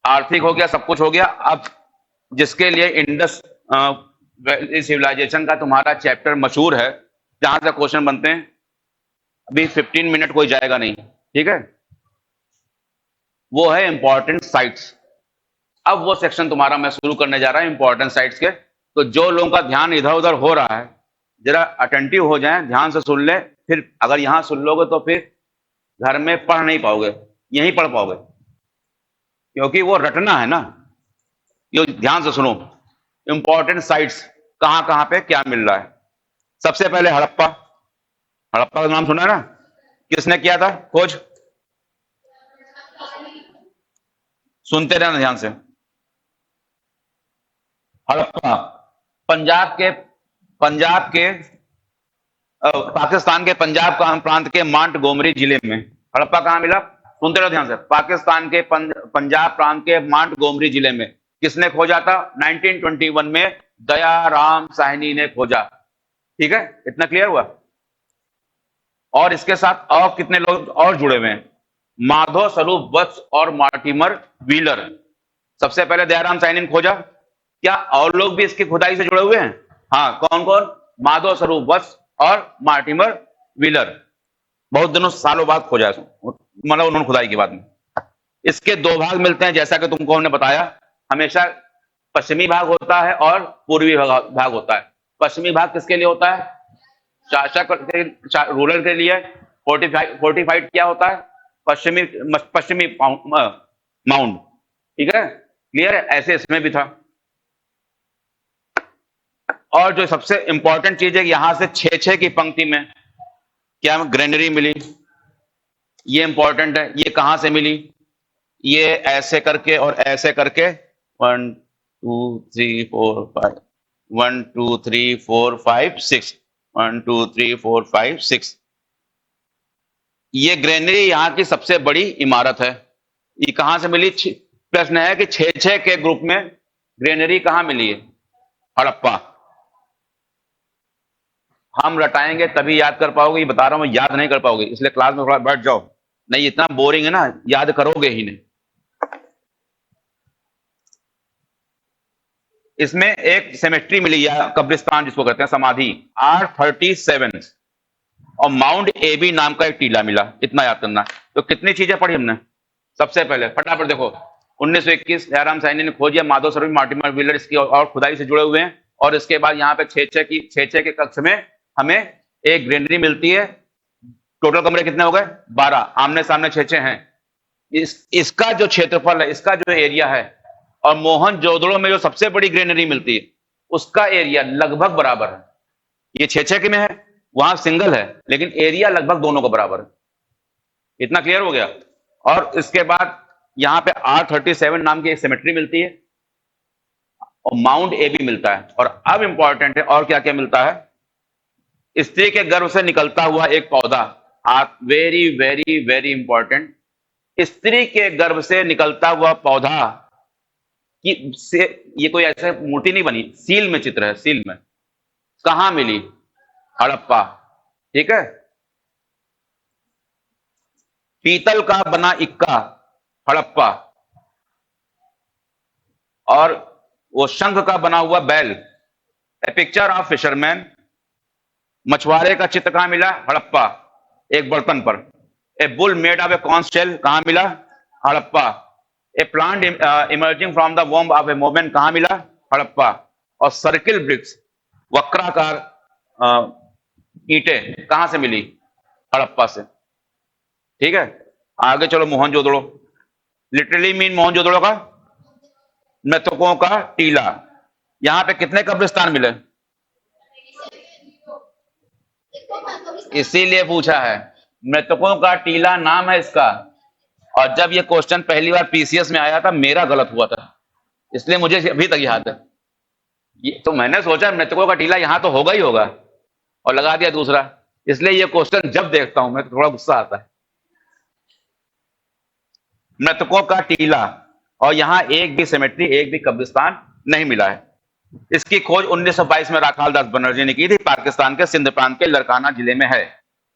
आर्थिक हो गया, सब कुछ हो गया। अब जिसके लिए इंडस सिविलाइजेशन का तुम्हारा चैप्टर मशहूर है, जहां से क्वेश्चन बनते हैं, अभी 15 मिनट कोई जाएगा नहीं, ठीक है। वो है इंपॉर्टेंट साइट्स। अब वो सेक्शन तुम्हारा मैं शुरू करने जा रहा हूं इंपॉर्टेंट साइट्स के। तो जो लोगों का ध्यान इधर उधर हो रहा है, जरा अटेंटिव हो जाएं, ध्यान से सुन ले। फिर अगर यहां सुन लोगे तो फिर घर में पढ़ नहीं पाओगे, यहीं पढ़ पाओगे, क्योंकि वो रटना है ना। ये ध्यान से सुनो, इंपॉर्टेंट साइट्स कहां कहां पे क्या मिल रहा है। सबसे पहले हड़प्पा। हड़प्पा का नाम सुना है ना? किसने किया था खोज? सुनते रहना ध्यान से। हड़प्पा पंजाब के पाकिस्तान के पंजाब का प्रांत के मांट गोमरी जिले में। हड़प्पा कहां मिला? सुनते रहो ध्यान से। पाकिस्तान के पंजाब प्रांत के मांट गोमरी जिले में। किसने खोजा था? 1921 में दयाराम साहनी ने खोजा। ठीक है, इतना क्लियर हुआ? और इसके साथ और कितने लोग और जुड़े हुए हैं? माधव स्वरूप वत्स और मार्टिमर व्हीलर। सबसे पहले दयाराम साहनी ने खोजा। क्या और लोग भी इसकी खुदाई से जुड़े हुए हैं? हाँ, कौन कौन? माधव स्वरूप वत्स और मार्टिमर व्हीलर। बहुत दिनों सालों बाद खोजा है, मतलब उन्होंने खुदाई के बाद में। इसके दो भाग मिलते हैं, जैसा कि तुमको हमने बताया। हमेशा पश्चिमी भाग होता है और पूर्वी भाग होता है। पश्चिमी भाग किसके लिए होता है? शासक रूलर के लिए। फोर्टिफाइड क्या होता है? पश्चिमी माउंट। ठीक है, क्लियर है? ऐसे इसमें भी था। और जो सबसे इंपॉर्टेंट चीज है, यहां से 6-6 की पंक्ति में क्या ग्रेनरी मिली, ये इंपॉर्टेंट है। ये कहां से मिली? ये ऐसे करके और ऐसे करके 1 2 3 4 5 1 2 3 4 5 6 1 2 3 4 5 6। ये ग्रेनरी यहां की सबसे बड़ी इमारत है। ये कहां से मिली? प्रश्न है कि 6-6 के ग्रुप में ग्रेनरी कहां मिली है? हड़प्पा। हम रटाएंगे तभी याद कर पाओगे, ये बता रहा हूं मैं, याद नहीं कर पाओगे, इसलिए क्लास में थोड़ा बैठ जाओ। नहीं, इतना बोरिंग है ना, याद करोगे ही नहीं। इसमें एक सेमेट्री मिली या कब्रिस्तान जिसको कहते हैं, समाधि R37, और माउंट एबी नाम का एक टीला मिला। इतना याद करना। तो कितनी चीजें पढ़ी हमने? सबसे पहले फटाफट देखो, 1921 दयाराम साहनी ने खोजी। माधव स्वरूप मार्टिमर व्हीलर इसकी और खुदाई से जुड़े हुए हैं। और इसके बाद यहाँ पे 6-6 के कक्ष में हमें एक ग्रेनरी मिलती है। टोटल कमरे कितने हो गए? 12। आमने सामने 6-6 हैं। इसका जो क्षेत्रफल है, इसका जो एरिया है, और मोहनजोदड़ो में जो सबसे बड़ी ग्रेनरी मिलती है, उसका एरिया लगभग बराबर है। ये 6-6 के में है, वहां सिंगल है, लेकिन एरिया लगभग दोनों का बराबर है। इतना क्लियर हो गया? और इसके बाद यहां पे R37 नाम की एक सेमेट्री मिलती है, और माउंट एबी मिलता है। और अब इंपॉर्टेंट है, और क्या क्या मिलता है? स्त्री के गर्भ से निकलता हुआ एक पौधा। Very very very important. स्त्री के गर्भ से निकलता हुआ पौधा की से, ये कोई ऐसे मूर्ति नहीं बनी, सील में चित्र है। सील में कहां मिली? हड़प्पा। ठीक है, पीतल का बना इक्का, हड़प्पा। और वो शंख का बना हुआ बैल, ए पिक्चर ऑफ फिशरमैन। मछुआरे का चित्र कहां मिला? हड़प्पा, एक बर्तन पर। A bull made of a conch shell, कहां मिला? Harappa. A plant emerging from the womb of a moment, कहां मिला? हड़प्पा। और सर्किल ब्रिक्स, वक्राकार ईंटें कहां से मिली? हड़प्पा से। ठीक है, आगे चलो। मोहनजोदड़ो, लिटरली मीन मोहनजोदड़ो का मृतकों का टीला। यहां पे कितने कब्रिस्तान मिले? इसीलिए पूछा है, मृतकों का टीला नाम है इसका। और जब ये क्वेश्चन पहली बार पीसीएस में आया था, मेरा गलत हुआ था, इसलिए मुझे अभी तक याद है। ये तो मैंने सोचा मृतकों का टीला यहां तो होगा ही होगा, और लगा दिया दूसरा। इसलिए ये क्वेश्चन जब देखता हूं मैं तो थोड़ा गुस्सा आता है। मृतकों का टीला, और यहां एक भी सेमेट्री, एक भी कब्रिस्तान नहीं मिला है। इसकी खोज 1922 में राखाल दास बनर्जी ने की थी। पाकिस्तान के सिंध प्रांत के लरकाना जिले में है।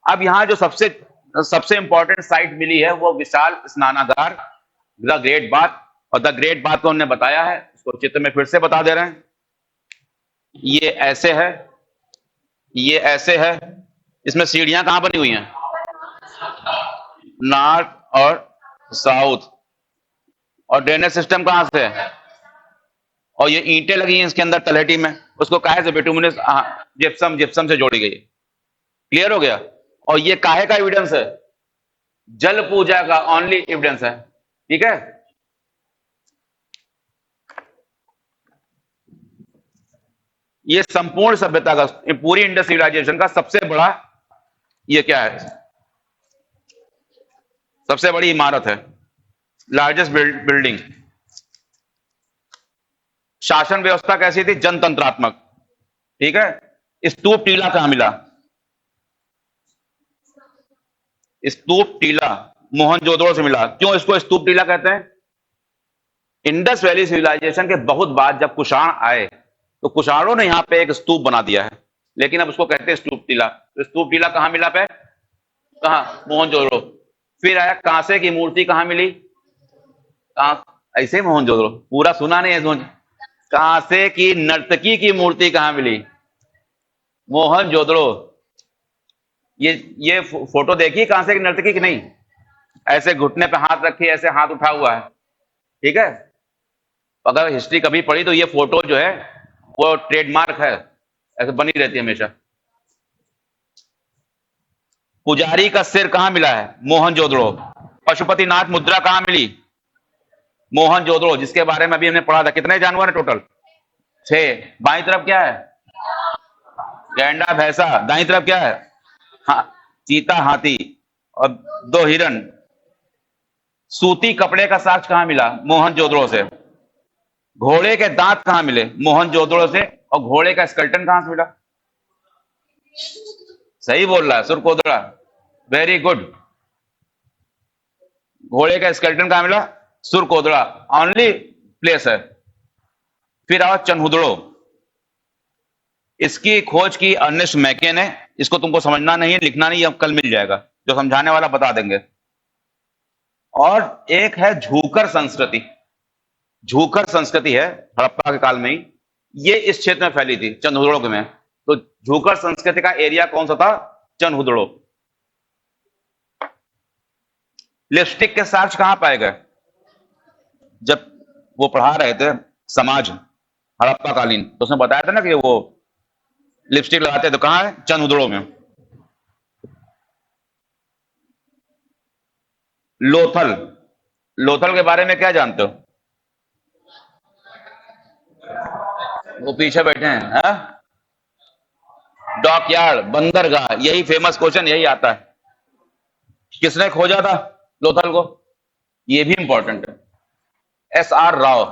अब यहां जो सबसे इंपॉर्टेंट साइट मिली है, वो विशाल स्नानागार, द ग्रेट बाथ। और द ग्रेट बाथ को हमने बताया है, उसको चित्र में फिर से बता दे रहे हैं। ये ऐसे है, ये ऐसे है। इसमें सीढ़ियां कहां बनी हुई हैं? नॉर्थ और साउथ। और ड्रेनेज सिस्टम कहां से है? और ये ईंटें लगी हैं इसके अंदर तलहटी में, उसको काहे से? बिटुमिनस जिप्सम से जोड़ी गई है। क्लियर हो गया? और ये काहे का एविडेंस है? जल पूजा का ओनली एविडेंस है। ठीक है, ये संपूर्ण सभ्यता का, पूरी इंडस सिविलाइजेशन का सबसे बड़ा, ये क्या है? सबसे बड़ी इमारत है, लार्जेस्ट बिल्डिंग। शासन व्यवस्था कैसी थी? जनतंत्रात्मक। ठीक है, स्तूप टीला कहां मिला? स्तूप टीला मोहनजोदड़ो से मिला। क्यों इसको स्तूप टीला कहते हैं? इंडस वैली सिविलाइजेशन के बहुत बाद जब कुषाण आए तो कुषाणों ने यहां पे एक स्तूप बना दिया है, लेकिन अब उसको कहते हैं स्तूप टीला। तो स्तूप टीला कहां मिला? पे कहां? मोहनजोदड़ो। फिर आया कांसे की मूर्ति कहां मिली? ऐसे मोहनजोदड़ो, पूरा सुना नहीं है? कांसे की नर्तकी की मूर्ति कहां मिली? मोहनजोदड़ो। ये फोटो देखी कांसे की नर्तकी की? नहीं, ऐसे घुटने पे हाथ रखी, ऐसे हाथ उठा हुआ है। ठीक है, अगर हिस्ट्री कभी पढ़ी तो ये फोटो जो है वो ट्रेडमार्क है, ऐसे बनी रहती है हमेशा। पुजारी का सिर कहां मिला है? मोहनजोदड़ो। पशुपतिनाथ मुद्रा कहां मिली? मोहनजोदड़ो, जिसके बारे में अभी हमने पढ़ा था। कितने जानवर है टोटल? 6। बाईं तरफ क्या है? गैंडा भैंसा। दाईं तरफ क्या है? हाँ, चीता हाथी और 2 हिरण। सूती कपड़े का साक्ष्य कहां मिला? मोहनजोदड़ो से। घोड़े के दांत कहां मिले? मोहनजोदड़ो से। और घोड़े का स्केलेटन कहां से मिला? सही बोल रहा है, सुरकोदड़ा। Very good. घोड़े का स्केलेटन कहां मिला? सुरकोदड़ा, ओनली प्लेस है। फिर आओ चनहुदड़ो। इसकी खोज की अर्नेस्ट मैके ने। इसको तुमको समझना नहीं है, लिखना नहीं है, अब कल मिल जाएगा, जो समझाने वाला बता देंगे। और एक है झूकर संस्कृति। झूकर संस्कृति है हड़प्पा के काल में ही, ये इस क्षेत्र में फैली थी, चनहुदड़ो में। तो झूकर संस्कृति का एरिया कौन सा था? चनहुदड़ो। लिपस्टिक के साक्ष्य कहां पाए गए? जब वो पढ़ा रहे थे समाज हड़प्पा कालीन, तो उसने बताया था ना कि वो लिपस्टिक लगाते तो कहां है? चनहुदड़ो में। लोथल। लोथल के बारे में क्या जानते हो? वो पीछे बैठे हैं, हा? डॉकयार्ड, बंदरगाह। यही फेमस क्वेश्चन यही आता है। किसने खोजा था लोथल को? ये भी इंपॉर्टेंट है, SR राव।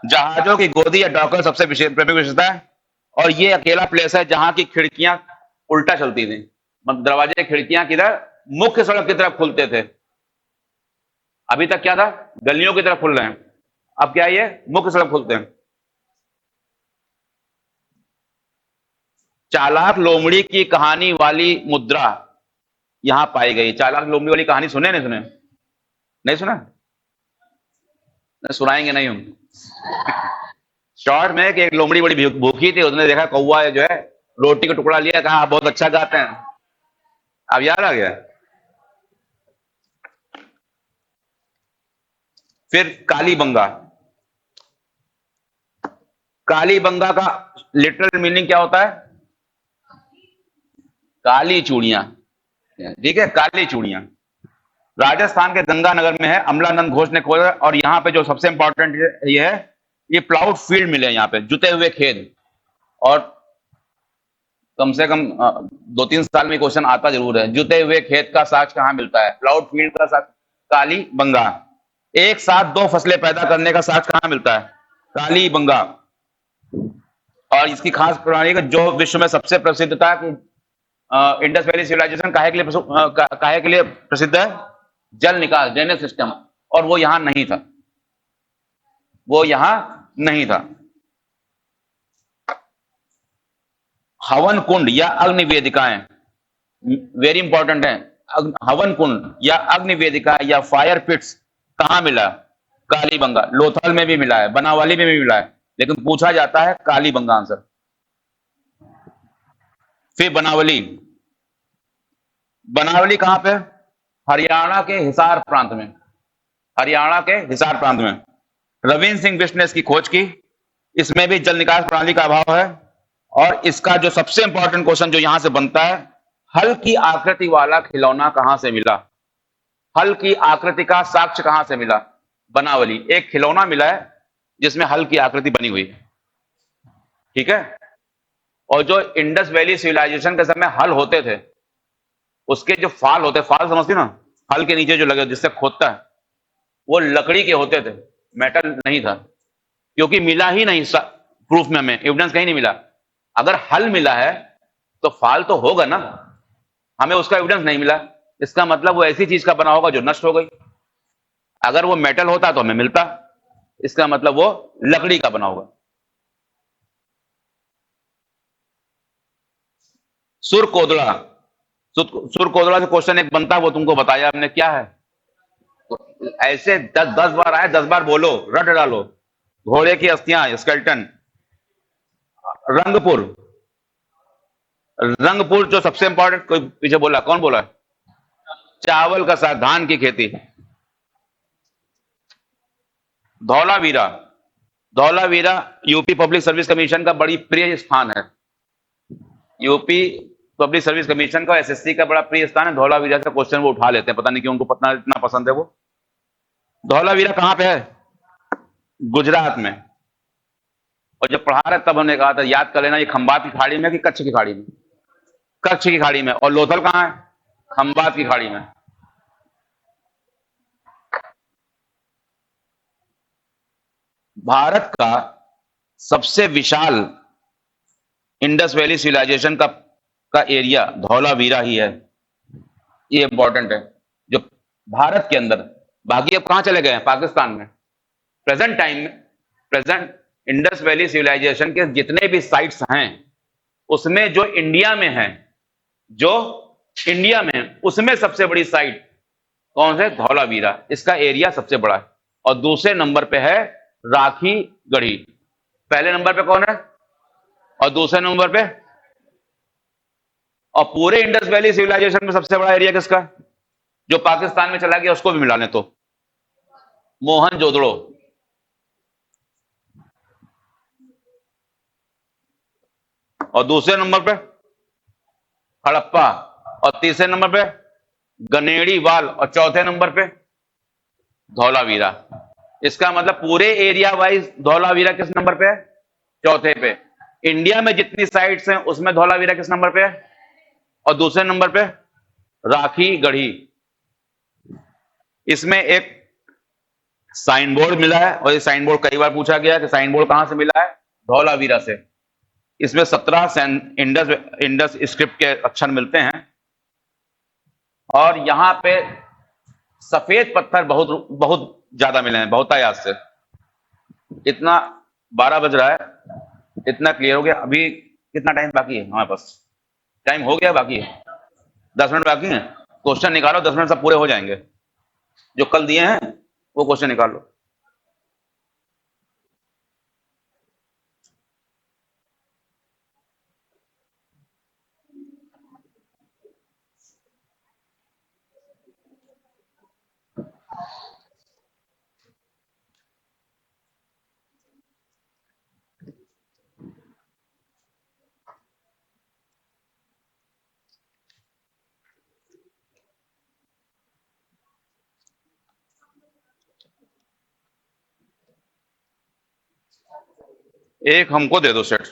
जहाजों की गोदी या डॉकर सबसे प्रमुख विशेषता है, और ये अकेला प्लेस है जहां की खिड़कियां उल्टा चलती थी। मतलब दरवाजे खिड़कियां किधर? मुख्य सड़क की तरफ खुलते थे। अभी तक क्या था? गलियों की तरफ खुल रहे हैं, अब क्या ये मुख्य सड़क खुलते हैं। चालाक लोमड़ी की कहानी वाली मुद्रा यहां पाई गई। चालाक लोमड़ी वाली कहानी सुने नहीं? सुने नहीं? सुना नहीं? सुनाएंगे नहीं हम। शॉर्ट में कि एक लोमड़ी बड़ी भूखी थी, उसने देखा कौवा जो है रोटी का टुकड़ा लिया, कहा बहुत अच्छा गाते हैं। अब याद आ गया। फिर कालीबंगा। कालीबंगा का लिटरल मीनिंग क्या होता है? काली चूड़ियां। ठीक है, काली चूड़ियां। राजस्थान के गंगानगर में है, अमलानंद घोष ने खोजा। और यहां पे जो सबसे इंपॉर्टेंट ये है, ये प्लाउड फील्ड मिले यहाँ पे, जुते हुए खेत। और कम से कम 2-3 साल में क्वेश्चन आता जरूर है, जुते हुए खेत का साक्ष्य कहां मिलता है? प्लाउड फील्ड का साक्ष्य कालीबंगा। एक साथ 2 फसलें पैदा करने का साक्ष्य कहां मिलता है? कालीबंगा। और इसकी खास प्रणाली का जो विश्व में सबसे प्रसिद्ध था कि इंडस वैली सिविलाइजेशन काहे के लिए प्रसिद्ध है? जल निकास, ड्रेनेज सिस्टम। और वो यहां नहीं था, वो यहां नहीं था। हवन कुंड या अग्नि वेदिकाएं वेरी इंपॉर्टेंट है। हवन कुंड या अग्नि वेदिका या फायर पिट्स कहां मिला? कालीबंगा। लोथल में भी मिला है, बनावली में भी मिला है, लेकिन पूछा जाता है कालीबंगा आंसर। फिर बनावली। बनावली कहां पे? हरियाणा के हिसार प्रांत में, हरियाणा के हिसार प्रांत में रविंद्र सिंह बिष्ट ने इसकी खोज की। इसमें भी जल निकास प्रणाली का अभाव है। और इसका जो सबसे इंपॉर्टेंट क्वेश्चन जो यहां से बनता है, हल की आकृति वाला खिलौना कहां से मिला? हल की आकृति का साक्ष्य कहां से मिला? बनावली, एक खिलौना मिला है जिसमें हल की आकृति बनी हुई है। ठीक है। और जो इंडस वैली सिविलाइजेशन के समय हल होते थे, उसके जो फाल होते, फाल समझती ना, हल के नीचे जो लगे जिससे खोदता है, वो लकड़ी के होते थे, मेटल नहीं था। क्योंकि मिला ही नहीं प्रूफ में, हमें एविडेंस कहीं नहीं मिला। अगर हल मिला है तो फाल तो होगा ना, हमें उसका एविडेंस नहीं मिला। इसका मतलब वो ऐसी चीज का बना होगा जो नष्ट हो गई। अगर वो मेटल होता तो हमें मिलता, इसका मतलब वो लकड़ी का बना होगा। सुर कोदड़ा, सुर कोदड़ा से क्वेश्चन एक बनता, वो तुमको बताया हमने, क्या है? तो ऐसे 10 बार आए, 10 बार बोलो, रट डालो। घोड़े की अस्थियां, स्केल्टन। रंगपुर, रंगपुर जो सबसे इंपॉर्टेंट, कोई पीछे बोला, कौन बोला? चावल का साग, धान की खेती। Dholavira, Dholavira UP public service commission का बड़ी प्रिय स्थान है। यूपी पब्लिक सर्विस कमीशन का, एसएससी का बड़ा प्रिय स्थान है। धौलावीरा से क्वेश्चन वो उठा लेते हैं, पता नहीं क्यों उनको पता, इतना पसंद है वो। धौलावीरा कहां पे है? गुजरात में। और जब पढ़ा रहे तब हमने कहा था याद कर लेना, ये खंबात की खाड़ी में कि कच्छ की खाड़ी में? कच्छ की खाड़ी में। और लोथल कहां है? खंबात की खाड़ी में। भारत का सबसे विशाल इंडस वैली सिविलाइजेशन का एरिया धौलावीरा ही है। ये इंपॉर्टेंट है, जो भारत के अंदर। बाकी अब कहां चले गए हैं? पाकिस्तान में। प्रेजेंट टाइम में, प्रेजेंट इंडस वैली सिविलाइजेशन के जितने भी साइट्स हैं, उसमें जो इंडिया में है, जो इंडिया में, उसमें सबसे बड़ी साइट कौन से? धौलावीरा। इसका एरिया सबसे बड़ा है। और दूसरे नंबर पे है राखी गढ़ी। पहले नंबर पे कौन है और दूसरे नंबर पे? और पूरे इंडस वैली सिविलाइजेशन में सबसे बड़ा एरिया किसका? जो पाकिस्तान में चला गया उसको भी मिला लें तो मोहनजोदड़ो। और दूसरे नंबर पे हड़प्पा। और तीसरे नंबर पे गनेड़ी वाल। और चौथे नंबर पे धौलावीरा। इसका मतलब पूरे एरिया वाइज धौलावीरा किस नंबर पे है? चौथे पे। इंडिया में जितनी साइट्स हैं उसमें धौलावीरा किस नंबर पे है? और दूसरे नंबर पे राखी गढ़ी। इसमें एक साइन बोर्ड मिला है, और ये साइन बोर्ड कई बार पूछा गया कि साइन बोर्ड कहां से मिला है? धौलावीरा से। इसमें 17 इंडस स्क्रिप्ट के अक्षर मिलते हैं। और यहां पे सफेद पत्थर बहुत बहुत ज्यादा मिले हैं, बहुतायात से। इतना 12 बज रहा है, इतना क्लियर हो गया। अभी कितना टाइम बाकी है हमारे पास? टाइम हो गया, बाकी है 10 मिनट बाकी है। क्वेश्चन निकालो, 10 मिनट सब पूरे हो जाएंगे। जो कल दिए हैं वो क्वेश्चन निकालो। एक हमको दे दो सेट।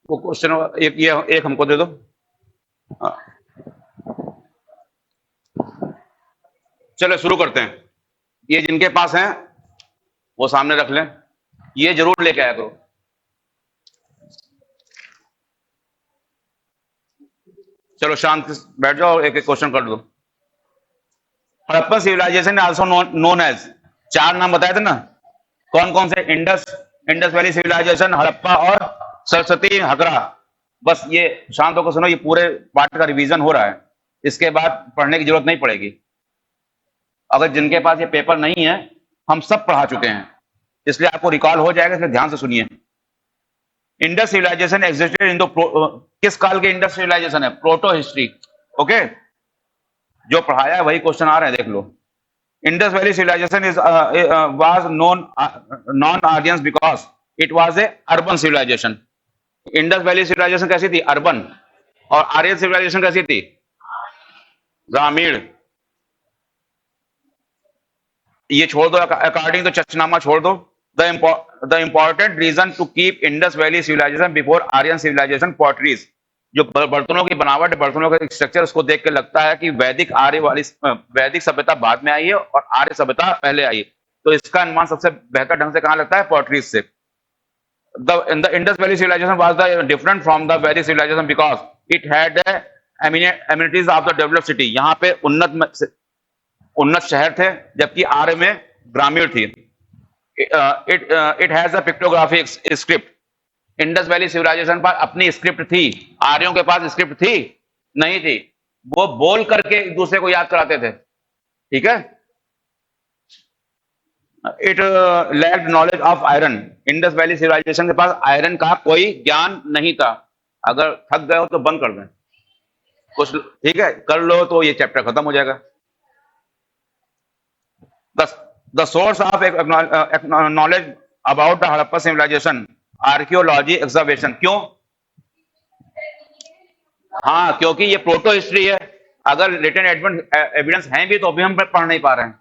वो क्वेश्चन एक, ये एक हमको दे दो। हाँ। चलो शुरू करते हैं। ये जिनके पास हैं वो सामने रख लें। ये जरूर लेके आया करो। चलो शांत से बैठ जाओ और एक एक क्वेश्चन कर दो। Harappan civilisation also known as चार नाम बताए थे ना, कौन कौन से? Indus, Indus valley civilisation, Harappa और सरस्वती हकरा। बस ये शांत होकर सुनो, ये पूरे पार्ट का रिवीजन हो रहा है, इसके बाद पढ़ने की जरूरत नहीं पड़ेगी। अगर जिनके पास ये पेपर नहीं है, हम सब पढ़ा चुके हैं, इसलिए आपको रिकॉल हो जाएगा, इसलिए ध्यान से सुनिए। Indus civilization existed in the किस काल के इंडस सिविलाइजेशन है? Proto history. ओके, जो पढ़ाया है वही क्वेश्चन आ रहे हैं, देख लो। Indus valley civilisation is was known non Aryans because it was a urban civilization. Indus valley civilization कैसी थी? अर्बन। और आर्यन सिविलाइजेशन कैसी थी? ग्रामीण। ये छोड़ दो, अकॉर्डिंग टू चचनामा छोड़ दो। The important reason to keep Indus valley civilisation before Aryan civilisation potteries. जो बर्तनों की बनावट, बर्तनों का स्ट्रक्चर, उसको देख के लगता है कि वैदिक आर्य वाली वैदिक सभ्यता बाद में आई है और आर्य सभ्यता पहले आई है। तो इसका अनुमान सबसे बेहतर ढंग से कहां लगता है? पॉटरीज से। The Indus Valley civilization was different from the Vedic civilization because it had amenities of the developed city. यहाँ पे उन्नत शहर थे, जबकि आर्य में ग्रामीण थी। It has a pictographic script. Indus valley civilisation पर अपनी स्क्रिप्ट थी, आर्यों के पास स्क्रिप्ट थी नहीं थी, वो बोल करके एक दूसरे को याद कराते थे। ठीक है। It lacked knowledge of iron. Indus valley civilisation के पास आयरन का कोई ज्ञान नहीं था। अगर थक गए हो तो बंद कर दें कुछ, ठीक है, कर लो तो ये चैप्टर खत्म हो जाएगा। The source of knowledge about the Harappa civilisation, archaeology excavation. क्यों? हाँ, क्योंकि ये प्रोटो हिस्ट्री है। अगर रिटन एविडेंस हैं भी तो भी हम पढ़ नहीं पा रहे हैं।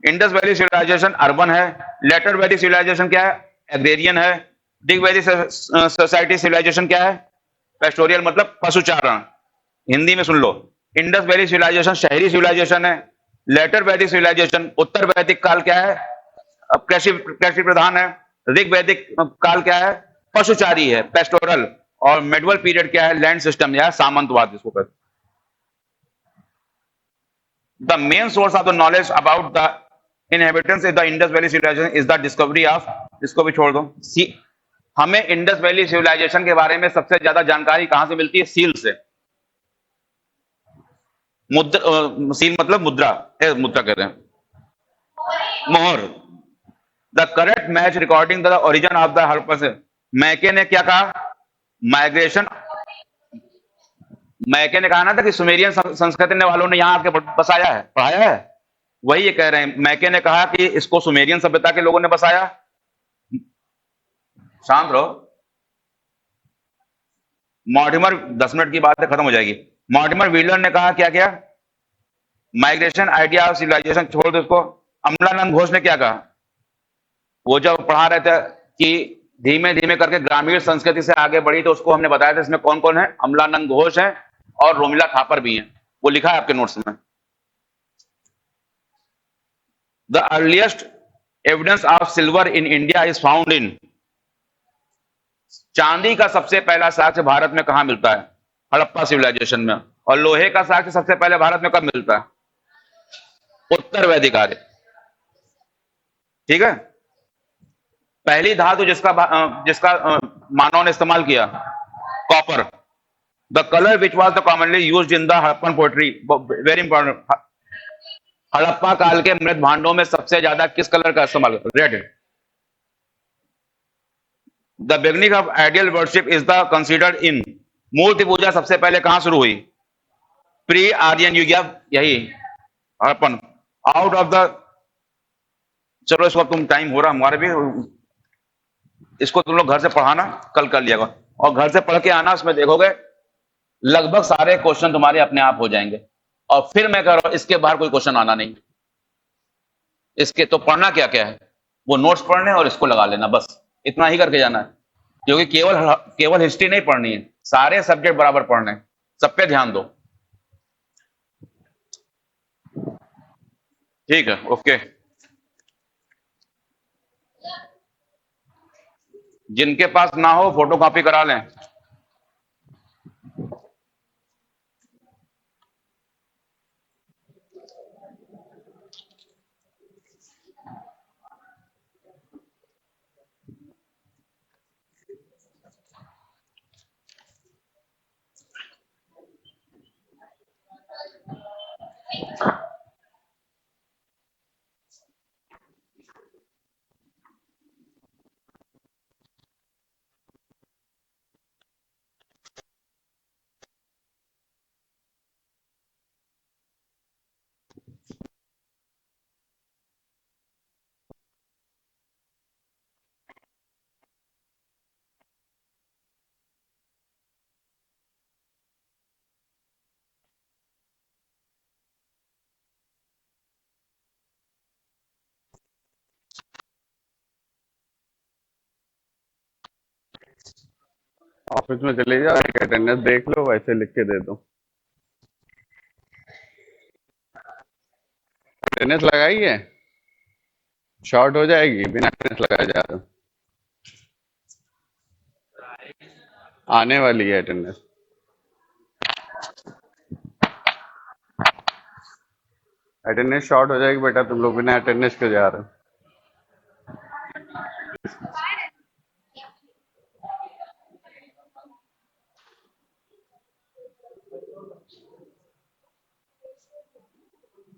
इंडस वैली सिविलाइजेशन अर्बन है। लेटर वैदिक सिविलाइजेशन क्या है? एग्रेरियन है। डिग वैली सोसाइटी सिविलाइजेशन क्या है? पेस्टोरियल, मतलब पशुचारण। हिंदी में सुन लो, इंडस वैली सिविलाइजेशन शहरी सिविलाइजेशन है। लेटर वैदिक सिविलाइजेशन उत्तर वैदिक काल क्या है? कृषि कृषि प्रधान है। ऋग वैदिक काल क्या है? पशुचारी है, पेस्टोरल। और मेडवल पीरियड क्या है? लैंड सिस्टम या सामंतवाद जिसको कहते हैं। The main source of the knowledge about the inhabitants in the Indus valley civilisation is the discovery of, इसको भी छोड़ दो। हमें इंडस वैली सिविलाइजेशन के बारे में सबसे ज्यादा जानकारी कहां से मिलती है? सील से। सील मतलब मुद्रा, मुद्रा कहते हैं, मोहर। The correct match recording the origin of the Harappa. मैके ने क्या कहा? माइग्रेशन। मैके ने कहा ना था कि सुमेरियन संस्कृति वालों ने यहां आके बसाया है, पढ़ाया है। वही ये कह रहे हैं, मैके ने कहा कि इसको सुमेरियन सभ्यता के लोगों ने बसाया। शांत रहो। मॉर्टिमर, 10 मिनट की बात है, खत्म हो जाएगी। मॉर्टिमर व्हीलर ने कहा क्या क्या? माइग्रेशन आइडिया ऑफ सिविलाइजेशन छोड़ दो इसको। अमलानंद घोष ने क्या कहा? वो जब पढ़ा रहे थे कि धीमे धीमे करके ग्रामीण संस्कृति से आगे बढ़ी, तो उसको हमने बताया था इसमें कौन कौन है? अमलानंद घोष है और रोमिला थापर भी हैं, वो लिखा है आपके नोट्स में। The earliest evidence of silver in India is found in. चांदी का सबसे पहला साक्ष्य भारत में कहां मिलता है? हड़प्पा सिविलाइजेशन में। और लोहे का साक्ष्य सबसे पहले भारत में कब मिलता है? उत्तर वैदिक आर्य। ठीक है। पहली धातु जिसका मानव ने इस्तेमाल किया, copper. The colour which was the commonly used in the Harappan poetry, very important. Harappa काल के मृत भांडों में सबसे ज्यादा किस कलर का इस्तेमाल? Red. The beginning of ideal worship is the considered in. मूर्ति पूजा सबसे पहले कहां शुरू हुई? प्री आर्यन युग, यही हड़प्पन। आउट ऑफ द, चलो इस वक्त तुम टाइम हो रहा हमारे भी, इसको तुम लोग घर से पढ़ाना, कल कर लिया और घर से पढ़ के आना, उसमें देखोगे लगभग सारे क्वेश्चन तुम्हारे अपने आप हो जाएंगे। और फिर मैं कह रहा हूं इसके बाहर कोई क्वेश्चन आना नहीं। इसके तो पढ़ना क्या क्या है, वो नोट्स पढ़ने और इसको लगा लेना, बस इतना ही करके जाना है। क्योंकि केवल हिस्ट्री नहीं पढ़नी है, सारे सब्जेक्ट बराबर पढ़ने हैं, सब पे ध्यान दो। ठीक है, ओके। जिनके पास ना हो फोटो कॉपी करा लें। ऑफिस में चले जाओ, एक अटेंडेंस देख लो, वैसे लिख के दे दो। अटेंडेंस लगाई है, शॉर्ट हो जाएगी बिना अटेंडेंस लगाए जा रहे हो। आने वाली है अटेंडेंस। अटेंडेंस शॉर्ट हो जाएगी बेटा, तुम लोग बिना अटेंडेंस के जा रहे हो।